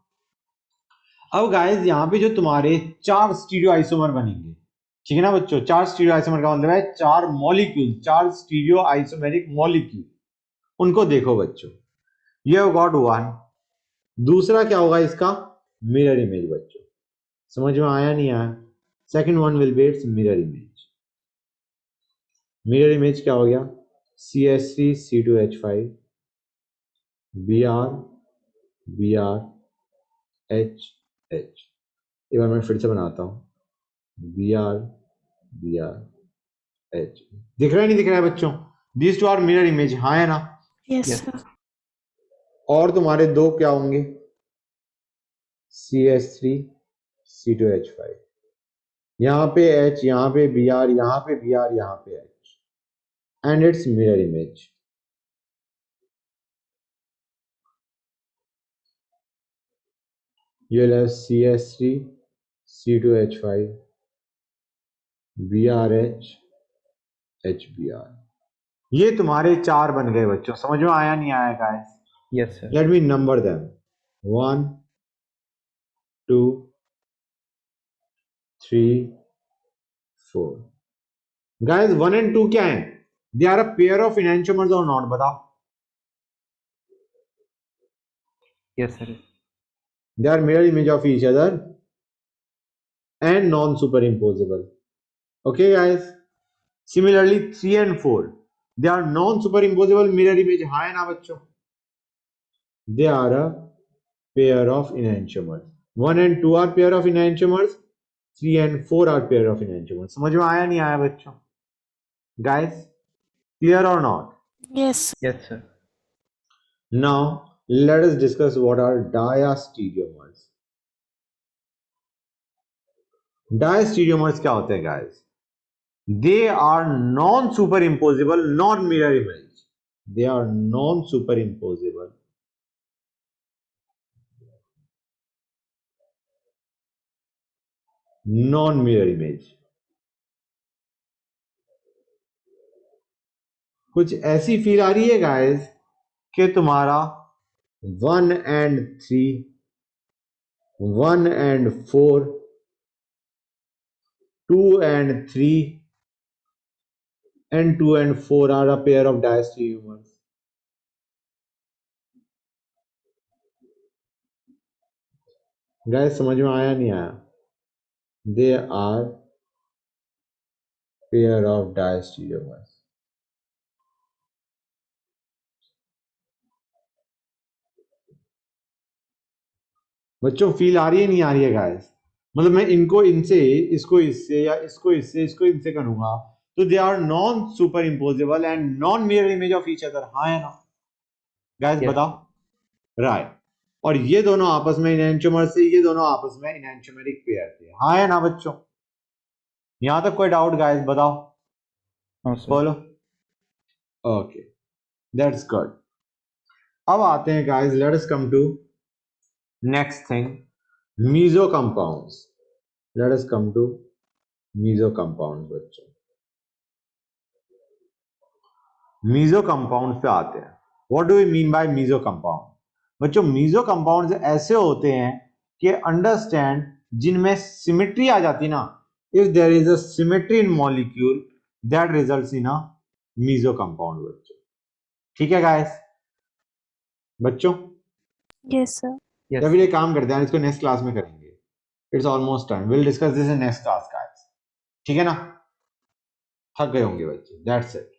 अब गाइस यहां पे जो तुम्हारे चार स्टीरियो आइसोमर बनेंगे, ठीक है ना बच्चों? चार स्टीरियो आइसोमर का मतलब है चार मॉलिक्यूल, चार स्टीरियो आइसोमेरिक मॉलिक्यूल। उनको देखो बच्चों, ये गॉट वन। दूसरा क्या होगा इसका? मिरर इमेज बच्चों। समझ में आया नहीं आया? Second one will be its mirror image. Mirror image क्या हो गया? CH3 C2H5 Br Br H H। एक बार मैं फिर से बनाता हूं, Br Br H। दिख रहा है नहीं दिख रहा है बच्चों? These two are mirror image, हाँ है ना? Yes, Yes. sir. और तुम्हारे दो क्या होंगे? CH3 C2H5, यहाँ पे H, यहाँ पे Br, यहाँ पे Br, यहाँ पे H, and its mirror image। You will have CH3 C2H5 BRH HBr। ये तुम्हारे चार बन गए बच्चों, समझ में आया नहीं आया guys? Yes, sir. Let me number them 1 2 3 4। Guys 1 and 2 क्या है? They are a pair of enantiomers और नॉट? बताओ। Yes, sir. They are mirror image of each other and non-superimposable। Okay guys, similarly 3 and 4 they are non-superimposable mirror image, हाँ है ना बच्चों? They are a pair of enantiomers। 1 and 2 are pair of enantiomers, 3 and 4 are pair of enantiomers। समझ में आया नहीं आया बच्चों? Guys, clear or not? Yes. Yes, sir. Now let us discuss what are diastereomers। Diastereomers क्या होते हैं guys? They are non-superimposable non-mirror image। They are non-superimposable non-mirror image। कुछ ऐसी फील आ रही है गाइस कि तुम्हारा 1 and 3, 1 and 4, 2 and 3 and 2 and 4 are a pair of diastereomers। Guys समझ में आया नहीं आया? They are pair of diastereomers। बच्चों फील आ रही है नहीं आ रही है गाइस? मतलब मैं इनको इनसे, इसको इससे, या इसको इससे, इसको इनसे करूंगा तो they are non super imposable and non mirror image of each other, हाँ है ना गाइस? Yes. बताओ। राइट। और ये दोनों आपस में इनएंटियोमर से, ये दोनों आपस में इनएंटियोमेरिक पेयर थे, हाँ है ना बच्चों? यहां तक कोई डाउट गाइस? बताओ। No, sir. बोलो। Okay, that's good. अब आते हैं guys, let us come to next thing, meso compounds. Let us come to meso compounds बच्चों। मीजो कंपाउंड पे आते हैं। What do we mean by meso compound? बच्चों मीजो कंपाउंड्स ऐसे होते हैं कि अंडरस्टैंड जिनमें सिमेट्री आ जाती ना, if there is a symmetry in molecule that results in a meso compound बच्चों। ठीक है गाइस? बच्चों Yes, sir. Yes. या फिर ये काम करते हैं, इसको नेक्स्ट क्लास में करेंगे। It's almost time, will discuss this in next class guys. ठीक है ना? थक गए होंगे बच्चे, दैट्स इट।